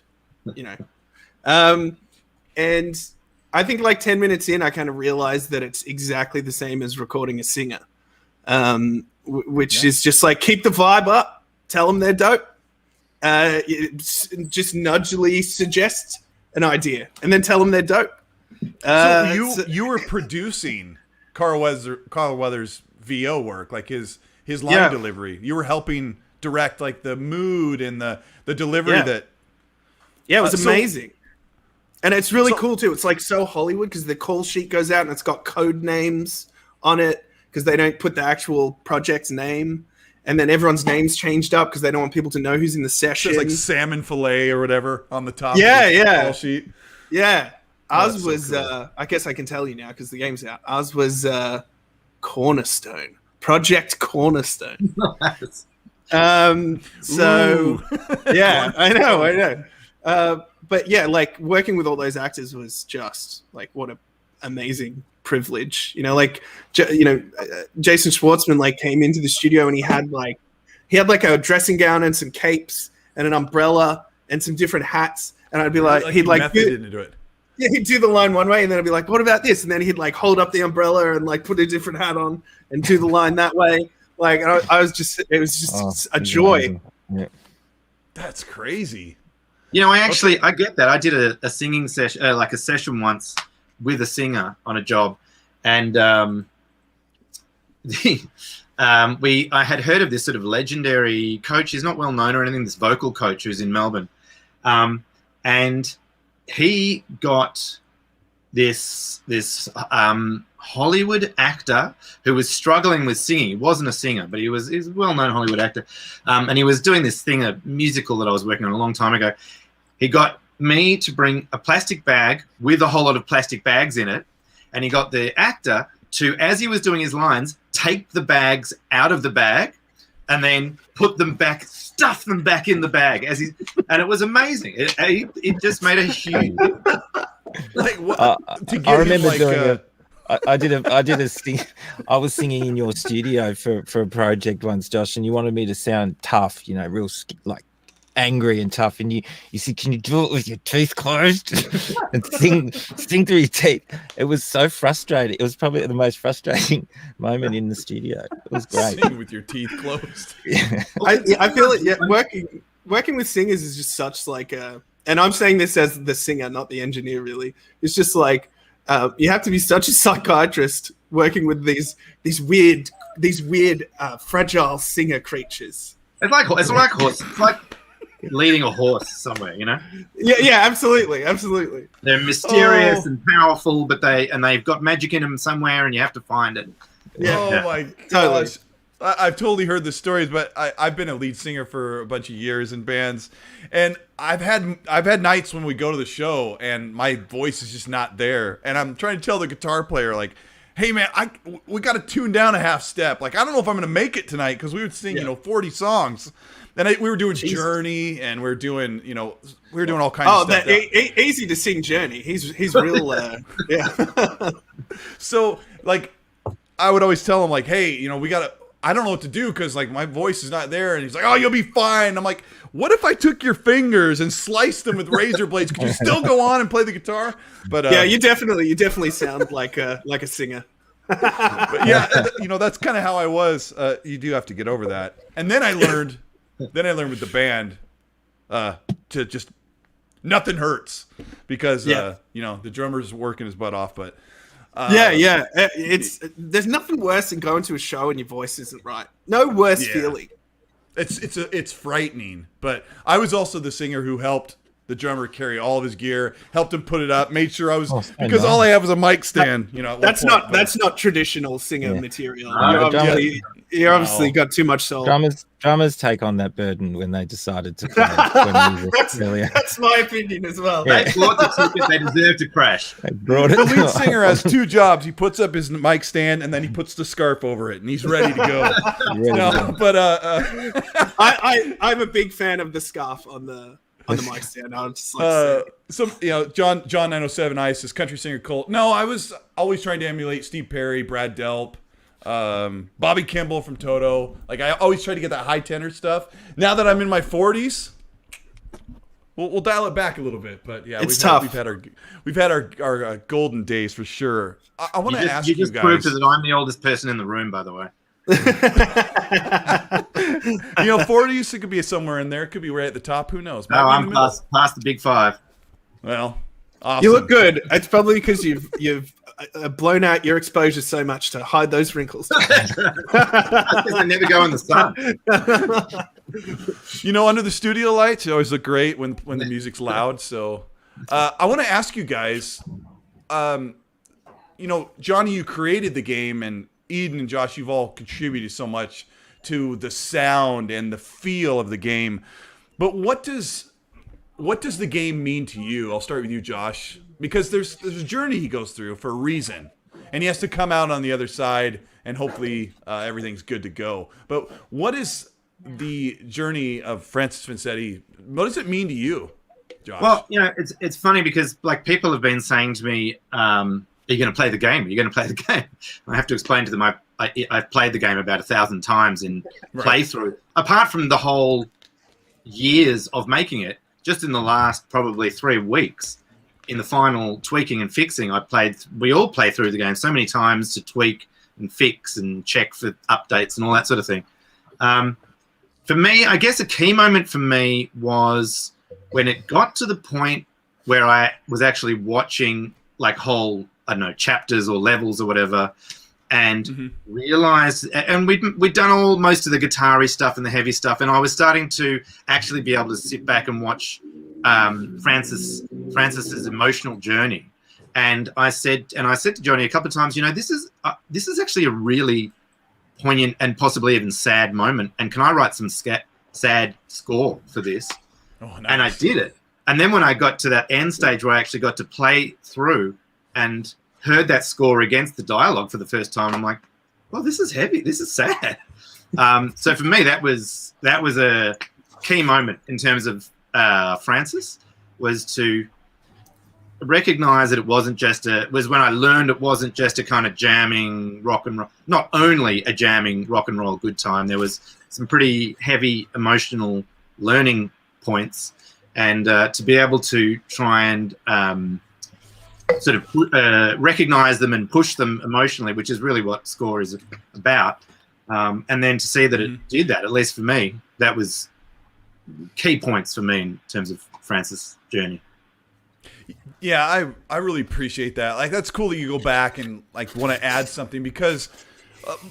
And I think like 10 minutes in, I kind of realized that it's exactly the same as recording a singer, which is just like keep the vibe up, tell them they're dope, just nudgely suggest an idea and then tell them they're dope. So you were producing Carl Weathers' VO work, like his line delivery. You were helping direct like the mood and the delivery that. Yeah, it was amazing. And it's really cool too. It's like so Hollywood because the call sheet goes out and it's got code names on it because they don't put the actual project's name. And then everyone's name's changed up because they don't want people to know who's in the session. It's like salmon fillet or whatever on the top. Yeah, of the yeah. call sheet. Yeah. Ours so was, cool. I guess I can tell you now because the game's out. Ours was Cornerstone. Project Cornerstone. So, yeah, I know. But yeah, like working with all those actors was just like what an amazing privilege. Like, Jason Schwartzman like came into the studio and he had like a dressing gown and some capes and an umbrella and some different hats. And I'd be like he'd like into it. Yeah, he'd do the line one way and then I'd be like, what about this? And then he'd like hold up the umbrella and like put a different hat on and do the line that way. Like it was just a joy. Yeah. That's crazy. I get that. I did a singing session, like a session once with a singer on a job, and I had heard of this sort of legendary coach. He's not well known or anything. This vocal coach who's in Melbourne, and he got this Hollywood actor who was struggling with singing. He wasn't a singer, but he's a well-known Hollywood actor, and he was doing this thing, a musical that I was working on a long time ago. He got me to bring a plastic bag with a whole lot of plastic bags in it, and he got the actor to, as he was doing his lines, take the bags out of the bag and then put them back, stuff them back in the bag and it was amazing. It just made a huge. Like what? I remember doing I did a sting. I was singing in your studio for a project once, Josh, and you wanted me to sound tough, real like angry and tough. And you said, "Can you do it with your teeth closed and sing through your teeth?" It was so frustrating. It was probably the most frustrating moment in the studio. It was great. Sing with your teeth closed. Yeah. I feel it. Yeah, working with singers is just such like a. And I'm saying this as the singer, not the engineer. Really, it's just like. You have to be such a psychiatrist working with these weird, fragile singer creatures. It's like horse. It's like leading a horse somewhere, Yeah, absolutely. They're mysterious and powerful, but they've got magic in them somewhere, and you have to find it. Yeah. My gosh. Totally. I've totally heard the stories, but I've been a lead singer for a bunch of years in bands, and I've had nights when we go to the show and my voice is just not there, and I'm trying to tell the guitar player like, "Hey man, we got to tune down a half step. Like I don't know if I'm gonna make it tonight because we would sing 40 songs, and we were doing Journey and we were doing all kinds of stuff. Easy to sing Journey. He's real. Yeah. So like I would always tell him like, "Hey, we gotta." I don't know what to do because like my voice is not there, and he's like, "Oh, you'll be fine." I'm like, "What if I took your fingers and sliced them with razor blades? Could you still go on and play the guitar?" But yeah, you definitely sound like a singer. But yeah, that's kind of how I was. You do have to get over that. And then I learned with the band to just nothing hurts because the drummer's working his butt off, but. Yeah. There's nothing worse than going to a show and your voice isn't right. No worse feeling. It's frightening. But I was also the singer who helped the drummer carry all of his gear, helped him put it up, made sure I was because all I have was a mic stand. That's not traditional singer material. You obviously got too much soul. Drummers take on that burden when they decided to play. That's my opinion as well. They bought the ticket. They deserve to crash. The lead singer has two jobs. He puts up his mic stand and then he puts the scarf over it, and he's ready to go. But I'm a big fan of the scarf on the mic stand. I'll just John 907 Ice, his country singer Colt. No, I was always trying to emulate Steve Perry, Brad Delp. Bobby Kimball from Toto. Like I always try to get that high tenor stuff. Now that I'm in my 40s, we'll dial it back a little bit. But yeah, it's tough. We've had our golden days for sure. I want to ask you guys. You just proved that I'm the oldest person in the room, by the way. 40s, it could be somewhere in there. It could be right at the top. Who knows? No, I'm past the big 5. Well, awesome. You look good. It's probably because you've blown out your exposure so much to hide those wrinkles. I never go in the sun. Under the studio lights, you always look great when the music's loud. So I want to ask you guys, Johnny, you created the game, and Eden and Josh, you've all contributed so much to the sound and the feel of the game. But what does the game mean to you? I'll start with you, Josh, because there's a journey he goes through for a reason, and he has to come out on the other side, and hopefully everything's good to go. But what is the journey of Francis Vincetti? What does it mean to you, Josh? Well, it's funny because people have been saying to me, "Are you going to play the game? Are you going to play the game?" I have to explain to them I've played the game about 1,000 times in playthrough. Apart from the whole years of making it, just in the last probably 3 weeks, in the final tweaking and fixing, we all play through the game so many times to tweak and fix and check for updates and all that sort of thing. For me, I guess a key moment for me was when it got to the point where I was actually watching whole, chapters or levels or whatever, and realized, and we'd done most of the guitar-y stuff and the heavy stuff, and I was starting to actually be able to sit back and watch Francis's emotional journey. And I said to Johnny a couple of times, this is actually a really poignant and possibly even sad moment, and can I write some sad score for this? Oh, nice. And I did it. And then when I got to that end stage where I actually got to play through and heard that score against the dialogue for the first time, I'm like, well, this is heavy. This is sad. So for me, that was a key moment in terms of Francis, was to recognize that it wasn't just was when I learned it wasn't just a kind of jamming rock and roll, not only a jamming rock and roll good time. There was some pretty heavy emotional learning points, and to be able to try and sort of recognize them and push them emotionally, which is really what score is about. And then to see that it did that, at least for me, that was key points for me in terms of Francis' journey. Yeah, I really appreciate that. That's cool that you go back and want to add something, because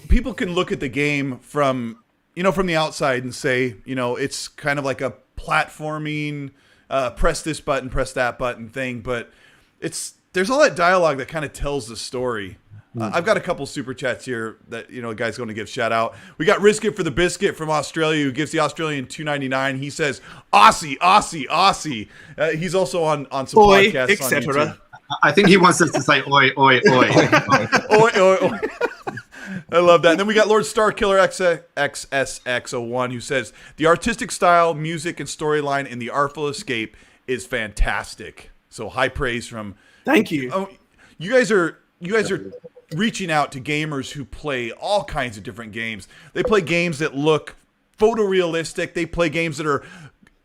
people can look at the game from the outside and say, it's kind of like a platforming, press this button, press that button thing, but there's all that dialogue that kind of tells the story. I've got a couple super chats here that a guy's going to give shout out. We got Risket for the Biscuit from Australia, who gives the Australian $2.99. He says Aussie, Aussie, Aussie. He's also on some podcasts, etc. I think he wants us to say oi, oi, oi. Oi, oi, oi. I love that. And then we got Lord Starkiller XSX01, who says the artistic style, music, and storyline in the Artful Escape is fantastic. So high praise from. Thank you. You guys are reaching out to gamers who play all kinds of different games. They play games that look photorealistic. They play games that are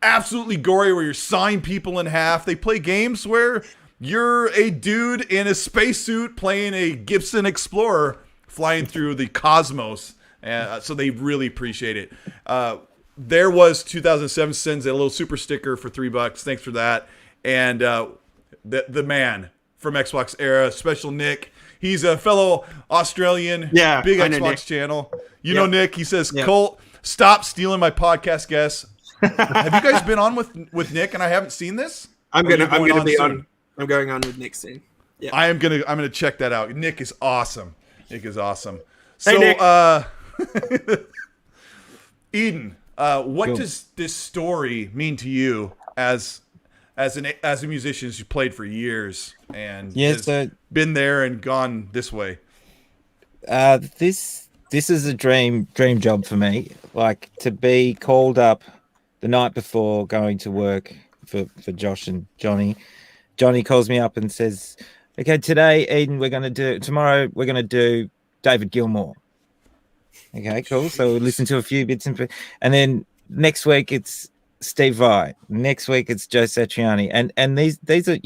absolutely gory, where you're sawing people in half. They play games where you're a dude in a spacesuit playing a Gibson Explorer flying through the cosmos. So they really appreciate it. There was 2007 sends a little super sticker for $3. Thanks for that. And the man from Xbox Era, Special Nick. He's a fellow Australian, big Xbox channel. Know Nick. He says, Colt, stop stealing my podcast guests. Have you guys been on with Nick and I haven't seen this? I'm going to be on. I'm going on with Nick soon. Yeah. I'm gonna check that out. Nick is awesome. So, hey, Eden, what does this story mean to you as a musician who's played for years and has been there and gone this way? This is a dream job for me. To be called up the night before going to work for Josh and Johnny. Johnny calls me up and says, "Okay, today, Eden, tomorrow we're gonna do David Gilmour." Okay, cool. So we listen to a few bits and then next week it's Steve Vai. Next week it's Joe Satriani, and these are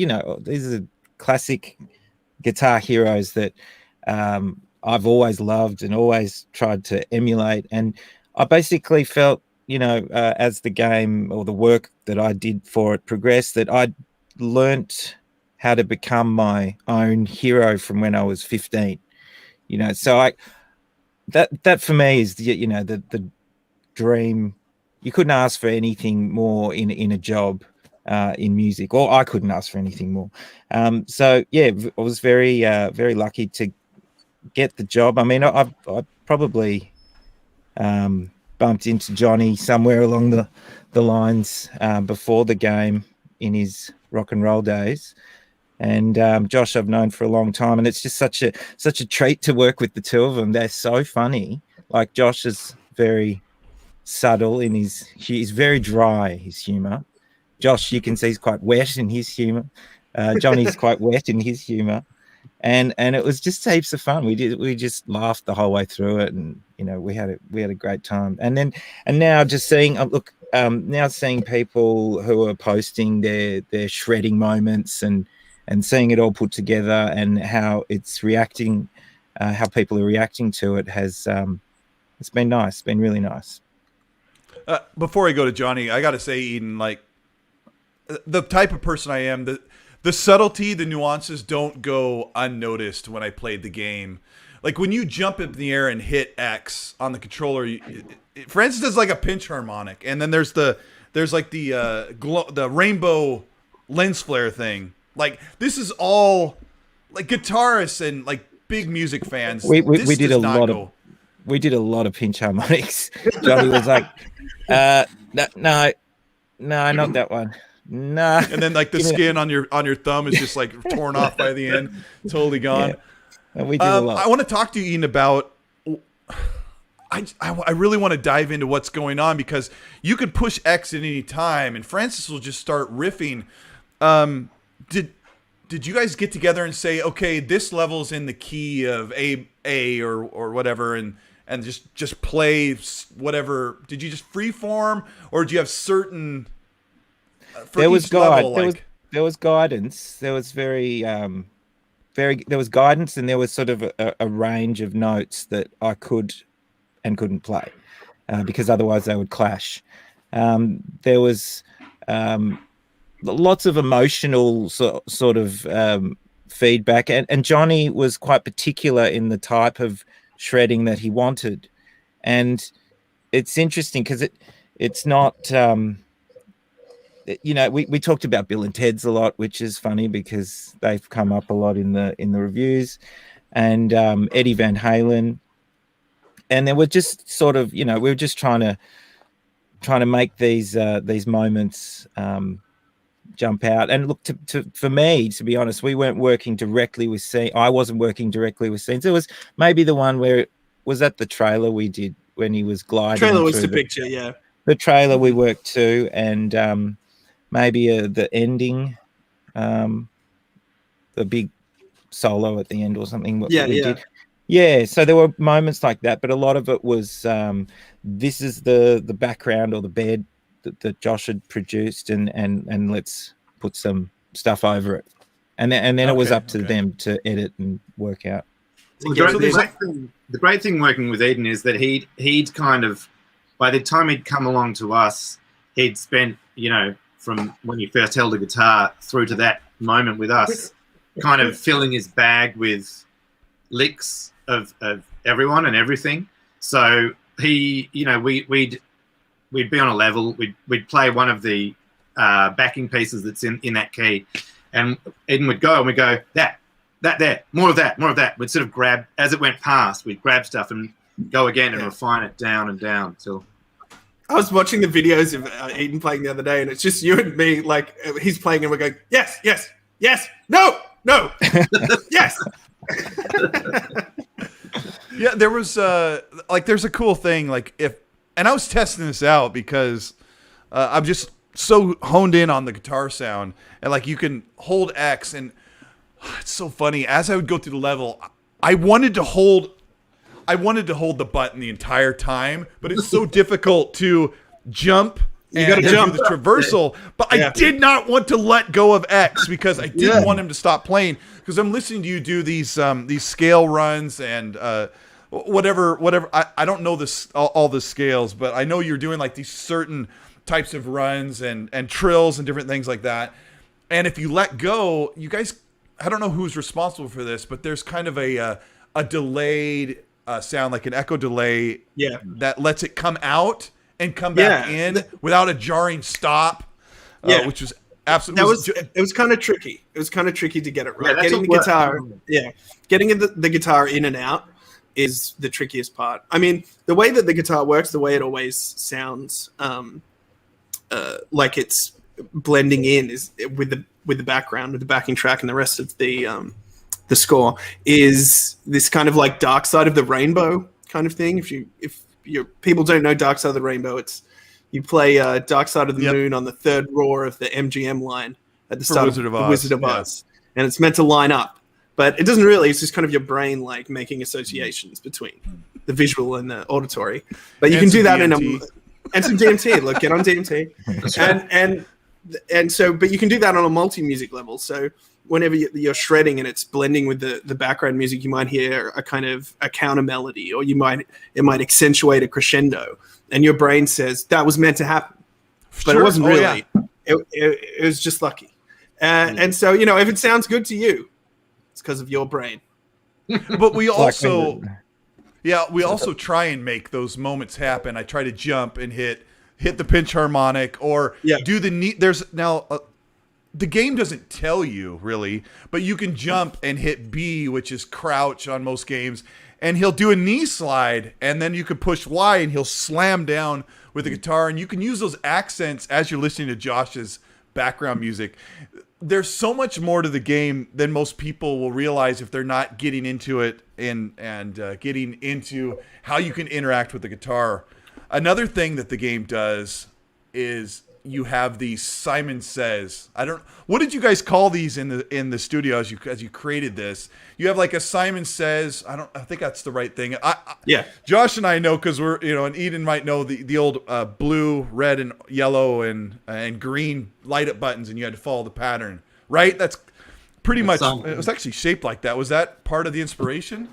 classic guitar heroes that I've always loved and always tried to emulate. And I basically felt, as the game or the work that I did for it progressed, that I'd learnt how to become my own hero from when I was 15. So that for me is the dream. You couldn't ask for anything more in a job in music, or I couldn't ask for anything more. So yeah, I was very very lucky to get the job. I mean, I probably bumped into Johnny somewhere along the lines before the game in his rock and roll days. And Josh I've known for a long time, and it's just such a treat to work with the two of them. They're so funny. Like, Josh is very subtle in he's very dry, his humor. Josh, you can see, he's quite wet in his humor. Johnny's quite wet in his humor. And it was just heaps of fun. We just laughed the whole way through it, and we had a great time. And now just seeing seeing people who are posting their shredding moments and seeing it all put together and how it's reacting, how people are reacting to it has it's been nice. It's been really nice. Before I go to Johnny, I got to say, Eden, like, the type of person I am, the subtlety, the nuances don't go unnoticed when I played the game. Like, when you jump in the air and hit X on the controller, for instance, there's like a pinch harmonic, and then there's the rainbow lens flare thing. Like, this is all, like, guitarists and like big music fans. We did a lot of pinch harmonics. Johnny was like, no, not that one. No. And then, like, the skin on your thumb is just like torn off by the end, totally gone. Yeah. We did a lot. I want to talk to you, Ian, about. I really want to dive into what's going on, because you could push X at any time, and Francis will just start riffing. Did you guys get together and say, okay, this level's in the key of A or whatever, and just play whatever? Did you just freeform, or did you have certain? There was guidance. There was there was guidance, and there was sort of a range of notes that I could and couldn't play because otherwise they would clash. There was lots of emotional sort of feedback, and Johnny was quite particular in the type of shredding that he wanted. And it's interesting because it's not we talked about Bill and Ted's a lot, which is funny because they've come up a lot in the reviews, and Eddie Van Halen. And then we're just sort of, we were just trying to make these moments jump out. And look, for me, to be honest, we weren't working directly with scenes. I wasn't working directly with scenes. It was maybe the one where was that the trailer we did when he was gliding. The trailer was the picture, yeah. The trailer we worked to, and maybe the ending, the big solo at the end or something. Did. Yeah, so there were moments like that, but a lot of it was this is the background or the bed that Josh had produced, and let's put some stuff over it, and then it was up to them to edit and work out. Well, the great thing working with Eden is that he'd kind of, by the time he'd come along to us, he'd spent, from when he first held a guitar through to that moment with us, kind of filling his bag with licks of everyone and everything. So he, we'd be on a level, we'd play one of the backing pieces that's in that key, and Eden would go, and we'd go, that there, more of that. We'd sort of grab, as it went past, we'd grab stuff and go again and refine it down and down till. I was watching the videos of Eden playing the other day, and it's just you and me, like, he's playing and we're going, yes, no, yes. Yeah, there was there's a cool thing, and I was testing this out because I'm just so honed in on the guitar sound, and like you can hold X, and it's so funny. As I would go through the level, I wanted to hold the button the entire time, but it's so difficult to jump You got to jump do the traversal, but I did not want to let go of X because I didn't want him to stop playing. Because I'm listening to you do these scale runs and whatever. I don't know all the scales, but I know you're doing like these certain types of runs and trills and different things like that. And if you let go, you guys, I don't know who's responsible for this, but there's kind of a delayed sound, like an echo delay, that lets it come out and come back in without a jarring stop, which was absolutely. It was kind of tricky. It was kind of tricky to get it right. Getting the guitar in and out is the trickiest part. I mean, the way that the guitar works, the way it always sounds, like it's blending in is with the background, with the backing track, and the rest of the score is this kind of like Dark Side of the Rainbow kind of thing. If your people don't know Dark Side of the Rainbow, it's you play Dark Side of the Moon on the third roar of the MGM line at the start of the Wizard of Oz, and it's meant to line up, but it doesn't really. It's just kind of your brain like making associations between the visual and the auditory. But you can do that DMT. And some DMT. Look, get on DMT, and so, but you can do that on a multi-music level. So whenever you're shredding and it's blending with the background music, you might hear a kind of a counter melody, or it might accentuate a crescendo, and your brain says that was meant to happen, but it wasn't really. It was just lucky, and so if it sounds good to you, it's because of your brain. But we also, we also try and make those moments happen. I try to jump and hit the pinch harmonic, or do the neat. There's now. The game doesn't tell you really, but you can jump and hit B, which is crouch on most games, and he'll do a knee slide, and then you can push Y and he'll slam down with the guitar, and you can use those accents as you're listening to Josh's background music. There's so much more to the game than most people will realize if they're not getting into it and getting into how you can interact with the guitar. Another thing that the game does is you have these Simon Says. What did you guys call these in the studio as you created this? You have like a Simon Says. I think that's the right thing. Josh and I know because we're and Eden might know the old blue, red, and yellow and green light up buttons, and you had to follow the pattern, right? That's pretty much. It was actually shaped like that. Was that part of the inspiration?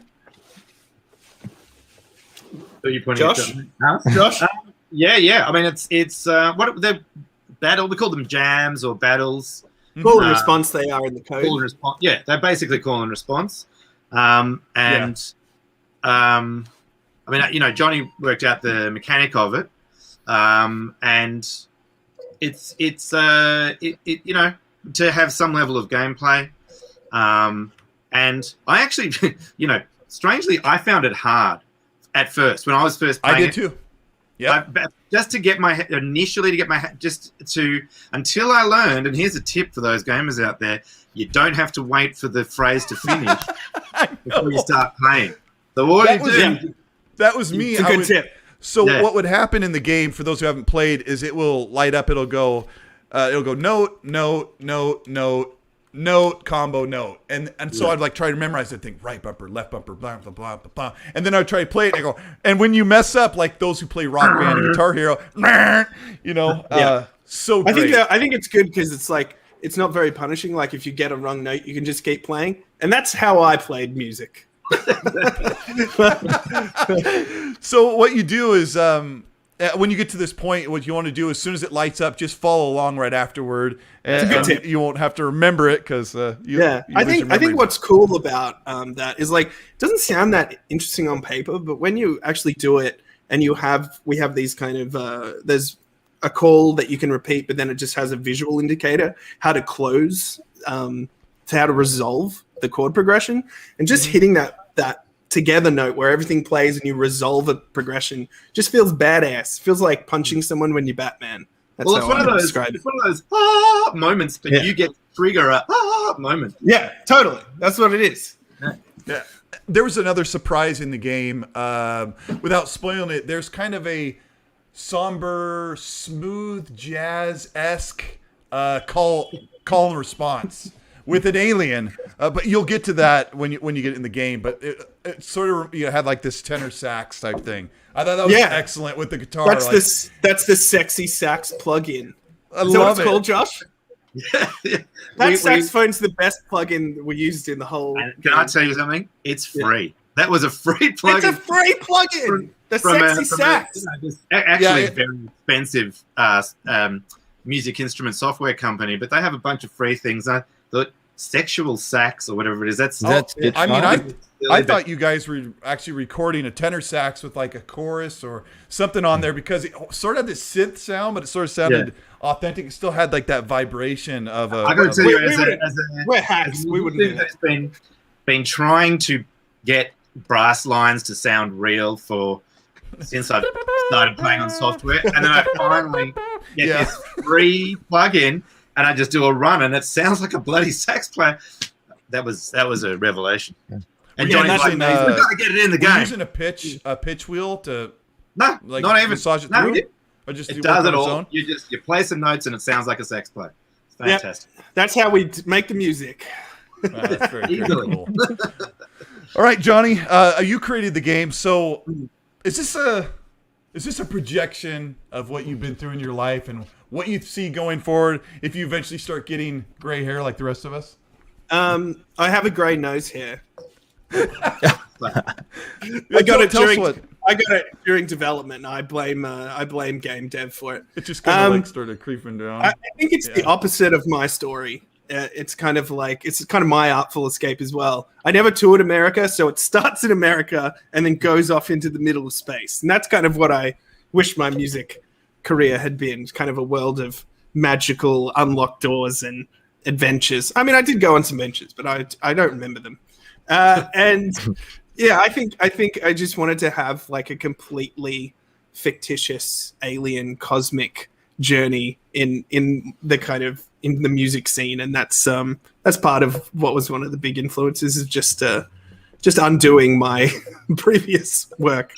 So you pointing Josh? Josh? Yeah. I mean, it's what they're battle. We call them jams or battles. Call and response. They are in the code. Call and response. Yeah, they're basically call and response. I mean, Johnny worked out the mechanic of it, and it's to have some level of gameplay. And I actually, strangely, I found it hard at first when I was first playing. I did too. Yeah, just to get my until I learned. And here's a tip for those gamers out there: you don't have to wait for the phrase to finish before you start playing. So that was me. It's a good tip. So what would happen in the game for those who haven't played is it will light up. It'll go note, note, note, note, note, combo, note, and so I'd like try to memorize that thing: right bumper, left bumper, blah blah blah blah blah, and then I'd try to play it and I go, and when you mess up, like those who play Rock Band and Guitar Hero, so great. I think it's good because it's like it's not very punishing. Like if you get a wrong note, you can just keep playing, and that's how I played music. So what you do is when you get to this point, what you want to do as soon as it lights up, just follow along right afterward, and you won't have to remember it because I think what's cool about that is like it doesn't sound that interesting on paper, but when you actually do it and we have these kind of there's a call that you can repeat, but then it just has a visual indicator how to close to how to resolve the chord progression, and just hitting that together note where everything plays and you resolve a progression just feels badass. Feels like punching someone when you're Batman. It's one of those moments, but you get trigger a moment. Yeah, totally. That's what it is. Yeah. There was another surprise in the game. Without spoiling it, there's kind of a somber, smooth jazz-esque call and response with an alien. But you'll get to that when you get in the game. But it sort of had like this tenor sax type thing. I thought that was excellent with the guitar. That's the sexy sax plugin. I Is that what love it's it. called, Josh? Yeah. That saxophone's the best plugin we used in the whole. Can I tell you something? It's free. That was a free plugin. It's a free plugin. The sexy sax. Actually, a very expensive music instrument software company, but they have a bunch of free things. I thought sexual sax or whatever it is. That's it. I mean, I thought you guys were actually recording a tenor sax with like a chorus or something on there because it sort of had this synth sound, but it sort of sounded authentic. It still had like that vibration of a. I got to tell you, we're hacks. We wouldn't do that. Been trying to get brass lines to sound real since I started playing on software, and then I finally get this free plugin, and I just do a run, and it sounds like a bloody sax player. That was a revelation. Yeah. And Johnny's like, "We gotta get it in the game." Using a pitch wheel to not even massage it through, or just it does it all. You play some notes, and it sounds like a sax player. It's fantastic. Yep. That's how we make the music. That's very cool. All right, Johnny, you created the game. So, is this a projection of what you've been through in your life and what you see going forward if you eventually start getting gray hair like the rest of us? I have a gray nose hair. I got it during development. I blame game dev for it. It just kind of started creeping down. I think it's the opposite of my story. It's kind of my Artful escape as well. I never toured America, so it starts in America and then goes off into the middle of space. And that's kind of what I wish my music career had been, kind of a world of magical unlocked doors and adventures. I mean, I did go on some ventures, but I don't remember them. And yeah, I think I just wanted to have like a completely fictitious alien cosmic journey in the music scene, and that's part of what was one of the big influences of just undoing my previous work.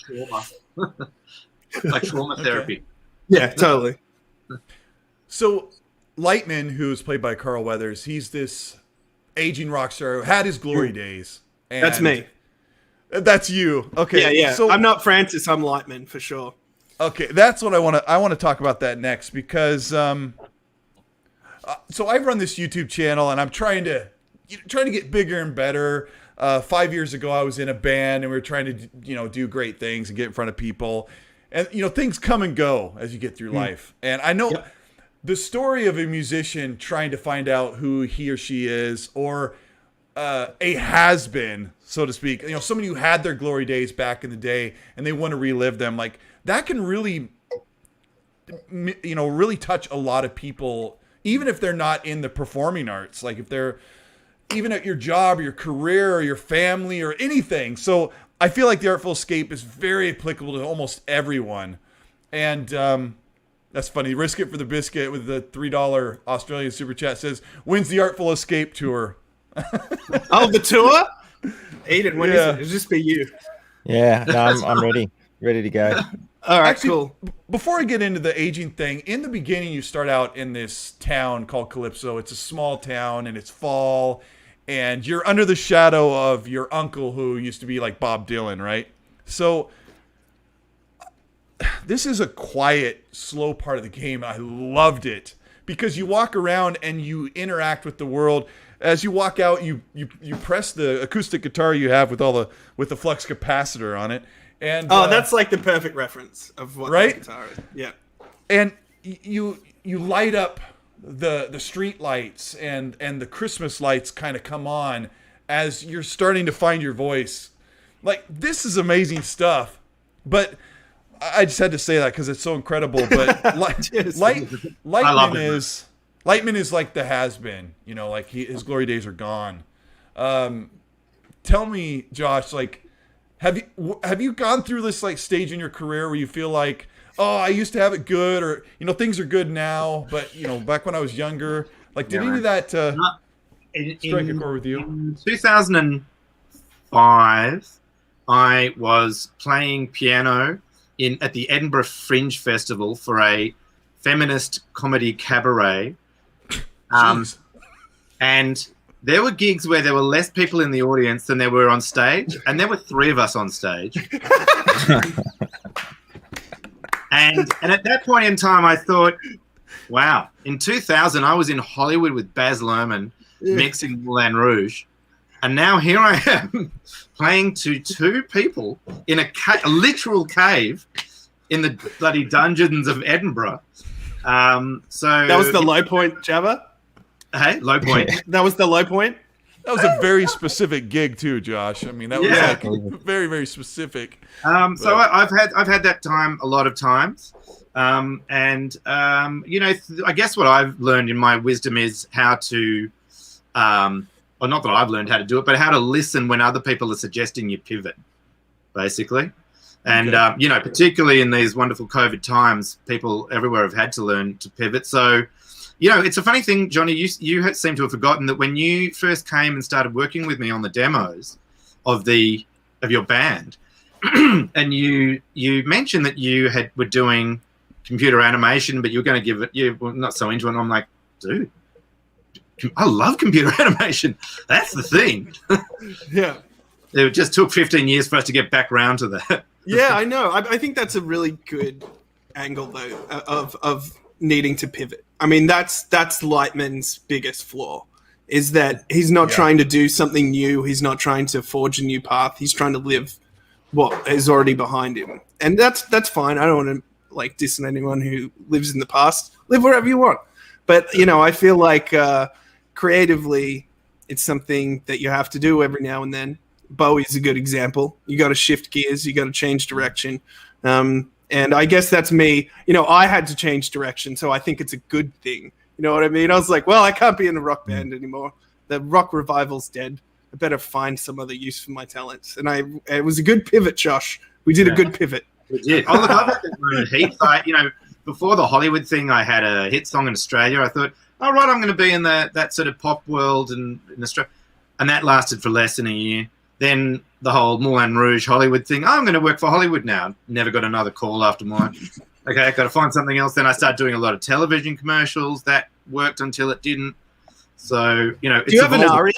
Like trauma therapy. Yeah, totally. So Lightman, who's played by Carl Weathers, he's this aging rock star who had his glory days. And that's me. That's you. Okay. Yeah. So I'm not Francis. I'm Lightman for sure. Okay, that's what I want to talk about that next because so I run this YouTube channel and I'm trying to get bigger and better. 5 years ago, I was in a band and we were trying to do great things and get in front of people, and things come and go as you get through life. And I know the story of a musician trying to find out who he or she is, or a has-been, so to speak. Somebody who had their glory days back in the day and they want to relive them. Like that can really, really touch a lot of people, even if they're not in the performing arts. Like if they're even at your job or your career or your family or anything. So I feel like the Artful Escape is very applicable to almost everyone. And that's funny. Risk It for the Biscuit with the $3 Australian super chat says, "When's the Artful Escape tour?" Oh, the tour? Aiden, when is it? It'll just be you. Yeah, no, I'm ready to go. All right, actually, cool. Before I get into the aging thing, in the beginning you start out in this town called Calypso. It's a small town and it's fall, and you're under the shadow of your uncle who used to be like Bob Dylan, right? So this is a quiet, slow part of the game. I loved it because you walk around and you interact with the world. As you walk out, you press the acoustic guitar you have with the flux capacitor on it. And that's like the perfect reference of what the guitar is. Yeah. And you light up the street lights and the Christmas lights kind of come on as you're starting to find your voice. Like, this is amazing stuff. But I just had to say that because it's so incredible. But Lightman is like the has-been. Like his glory days are gone. Tell me, Josh, like, have you gone through this like stage in your career where you feel like, oh, I used to have it good, or things are good now, but back when I was younger, like, did any of that strike a chord with you? In 2005, I was playing piano at the Edinburgh Fringe Festival for a feminist comedy cabaret, and there were gigs where there were less people in the audience than there were on stage, and there were 3 of us on stage. and at that point in time, I thought, wow, in 2000, I was in Hollywood with Baz Luhrmann mixing Moulin Rouge, and now here I am playing to 2 people in a literal cave in the bloody dungeons of Edinburgh. So that was the low point, Jabba. Hey, low point. That was the low point. That was a very specific gig too, Josh. I mean, that was like very, very specific. So I've had that time a lot of times, and I guess what I've learned in my wisdom is how to, well, not that I've learned how to do it, but how to listen when other people are suggesting you pivot, basically. And particularly in these wonderful COVID times, people everywhere have had to learn to pivot. So. It's a funny thing, Johnny. You seem to have forgotten that when you first came and started working with me on the demos of your band, and you mentioned that you were doing computer animation, but you were going to give it. You were not so into it. And I'm like, dude, I love computer animation. That's the thing. Yeah. It just took 15 years for us to get back around to that. Yeah, I know. I think that's a really good angle, though, of needing to pivot. I mean, that's Lightman's biggest flaw, is that he's not trying to do something new. He's not trying to forge a new path. He's trying to live what is already behind him. And that's fine. I don't want to diss anyone who lives in the past. Live wherever you want. But, I feel like creatively it's something that you have to do every now and then. Bowie's a good example. You got to shift gears. You got to change direction. And I guess that's me. I had to change direction, so I think it's a good thing. You know what I mean? I was like, well, I can't be in a rock band anymore. The rock revival's dead. I better find some other use for my talents. And it was a good pivot, Josh. We did a good pivot. We did. Oh, look, I've had that moment heaps. Before the Hollywood thing, I had a hit song in Australia. I thought, all right, I'm going to be in that sort of pop world in Australia. And that lasted for less than a year. Then the whole Moulin Rouge Hollywood thing. I'm going to work for Hollywood now. Never got another call after mine. Okay, I've got to find something else. Then I started doing a lot of television commercials. That worked until it didn't. So, it's Do you have an aria?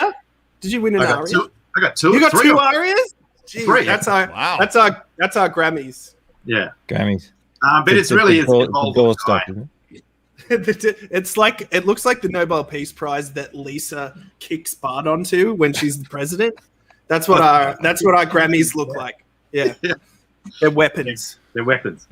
Did you win an aria? I got 2. You got 3 2 arias? Jeez, 3. That's our Grammys. Yeah. Grammys. But it's really evolved time. It's like, it looks like the Nobel Peace Prize that Lisa kicks Bart onto when she's the president. That's what our Grammys look like. Yeah. They're weapons. They're weapons.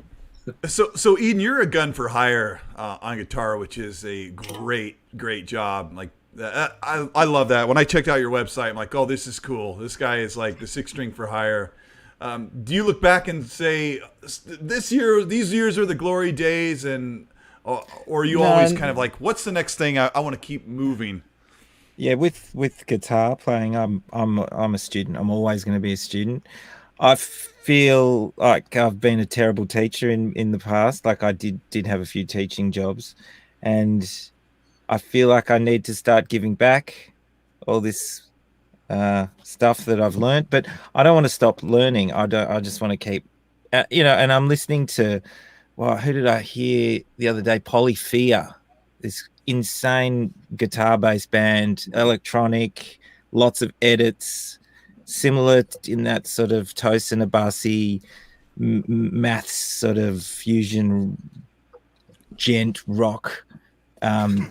So Eden, you're a gun for hire on guitar, which is a great job. Like I love that. When I checked out your website, I'm like, oh, this is cool. This guy is like the 6th string for hire. Do you look back and say, these years are the glory days, or are you always kind of like, what's the next thing I want to keep moving? Yeah, with guitar playing, I'm a student. I'm always going to be a student. I feel like I've been a terrible teacher in the past. Like I did have a few teaching jobs, and I feel like I need to start giving back all this stuff that I've learned. But I don't want to stop learning. I just want to keep, And I'm listening to, who did I hear the other day? Polyphia, this insane guitar-based band, electronic, lots of edits, similar in that sort of Tosin Abasi maths sort of fusion gent rock,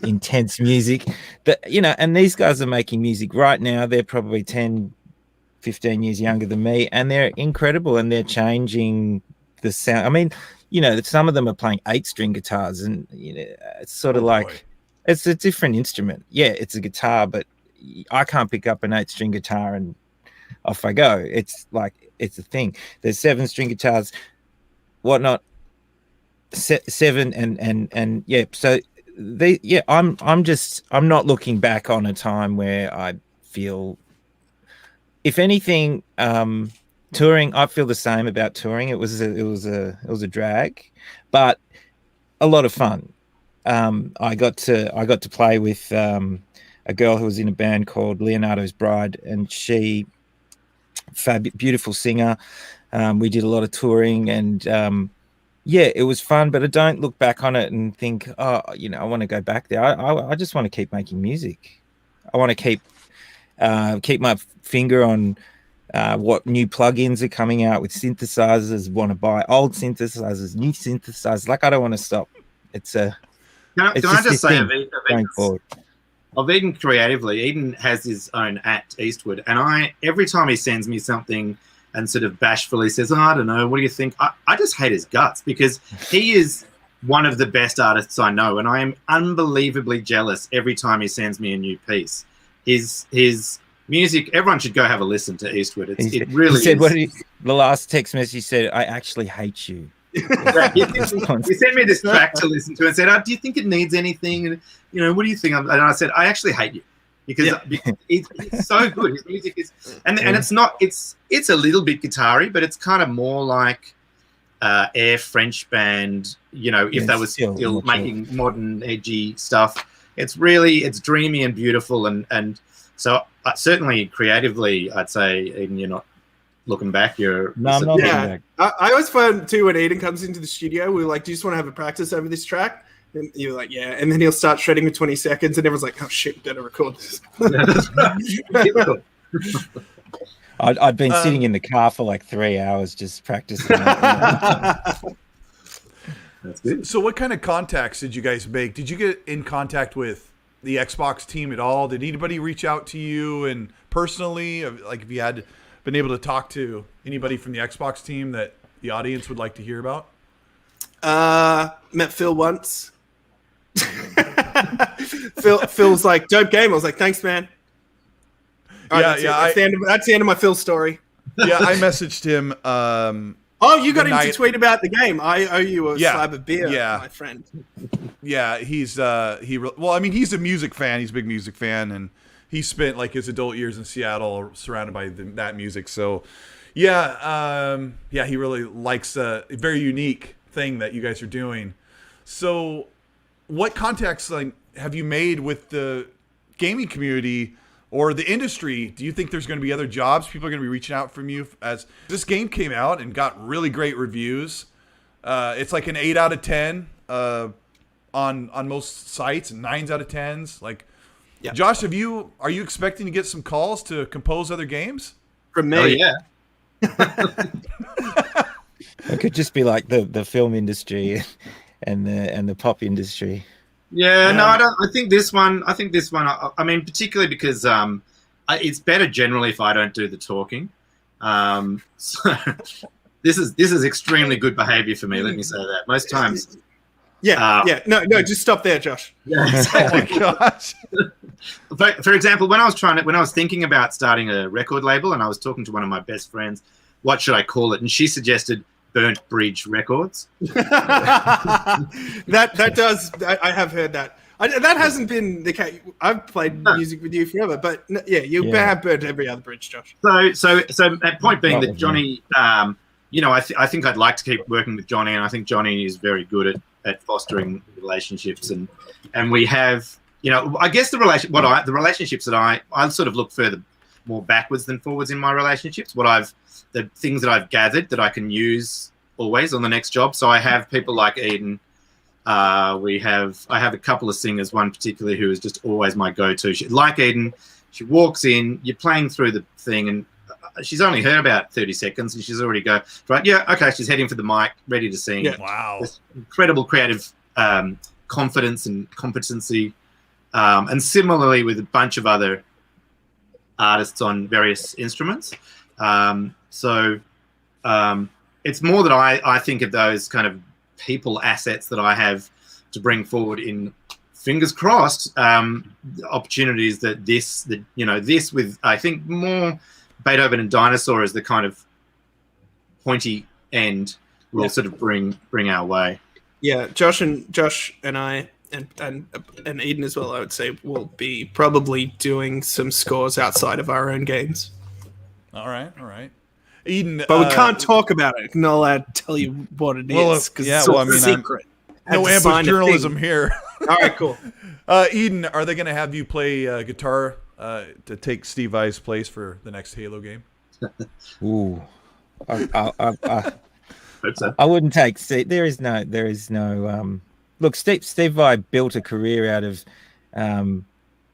intense music. And these guys are making music right now. They're probably 10, 15 years younger than me, and they're incredible, and they're changing the sound. I mean, some of them are playing 8-string guitars, and it's sort of it's a different instrument. Yeah, it's a guitar, but I can't pick up an 8-string guitar and off I go. It's a thing. There's 7-string guitars, whatnot. 7 and yeah. So I'm not looking back on a time where I feel, if anything, touring. I feel the same about touring. It was a drag, but a lot of fun. I got to play with a girl who was in a band called Leonardo's Bride, and she, beautiful singer. We did a lot of touring, and it was fun. But I don't look back on it and think, I want to go back there. I just want to keep making music. I want to keep keep my finger on what new plugins are coming out with synthesizers. Want to buy old synthesizers, new synthesizers. Like, I don't want to stop. It's a. Can I just say, going forward. Of Eden creatively, Eden has his own at Eastwood, and every time he sends me something and sort of bashfully says, "Oh, I don't know, what do you think?" I just hate his guts, because he is one of the best artists I know, and I am unbelievably jealous every time he sends me a new piece. His music, everyone should go have a listen to Eastwood. It really he said, is. The last text message, he said, "I actually hate you." He sent me this track to listen to and said, "Oh, do you think it needs anything? And what do you think?" And I said, "I actually hate you, because it's so good. His music is, and it's not. It's a little bit guitar-y, but it's kind of more like Air French band. If they were still making modern edgy stuff. It's dreamy and beautiful, and so certainly creatively, I'd say, Eden, you're not looking back. I'm not looking back. I always find too, when Eden comes into the studio, we're like, "Do you just want to have a practice over this track?" And you're like, "Yeah," and then he'll start shredding for 20 seconds, and everyone's like, "Oh shit, we better record this." I'd been sitting in the car for like 3 hours just practicing. That's good. So what kind of contacts did you guys make? Did you get in contact with the Xbox team at all? Did anybody reach out to you and personally, like, if you had been able to talk to anybody from the Xbox team that the audience would like to hear about? Met Phil once. Phil's like, "Dope game." I was like, "Thanks, man." That's the end of my Phil story. Yeah, I messaged him. You got him to tweet about the game. I owe you a slab of beer, my friend. Yeah, he's he's a music fan. He's a big music fan, and he spent like his adult years in Seattle surrounded by that music. So, he really likes a very unique thing that you guys are doing. So, what contacts have you made with the gaming community or the industry? Do you think there's going to be other jobs? People are going to be reaching out from you as this game came out and got really great reviews. It's like an 8 out of 10 on most sites, and 9s out of 10s. Like, Josh, are you expecting to get some calls to compose other games? From me? Oh, yeah. It could just be like the film industry and the pop industry. Yeah, no, I don't. I think this one. I mean, particularly because it's better generally if I don't do the talking. So this is extremely good behavior for me. Let me say that. Most times. No, just stop there, Josh. Yeah, exactly. Oh my gosh. For example, when I was thinking about starting a record label, and I was talking to one of my best friends, what should I call it? And she suggested Burnt Bridge Records. that does. I have heard that. That hasn't been the case. I've played music with you forever, but you have burnt every other bridge, Josh. So at point being that Johnny, I think I'd like to keep working with Johnny, and I think Johnny is very good at fostering relationships, and we have, I guess the relationships that I sort of look further more backwards than forwards in my relationships. The things that I've gathered that I can use always on the next job. So I have people like Eden. I have a couple of singers, one particularly who is just always my go-to. Like Eden, she walks in, you're playing through the thing, and she's only heard about 30 seconds, and she's already she's heading for the mic, ready to sing. Yeah. Wow. This incredible creative confidence and competency. And similarly with a bunch of other artists on various instruments. It's more that I think of those kind of people assets that I have to bring forward in, fingers crossed, opportunities that this with, I think, more Beethoven and Dinosaur as the kind of pointy end will sort of bring our way. Yeah, Josh and I and Eden as well, I would say, will be probably doing some scores outside of our own games. All right. Eden, but we can't talk about it. Not allowed to tell you what it is because it's a secret. No ambush journalism here. All right, cool. Eden, are they going to have you play guitar to take Steve Vai's place for the next Halo game? Ooh, I wouldn't take. There is no. Look, Steve Vai built a career out of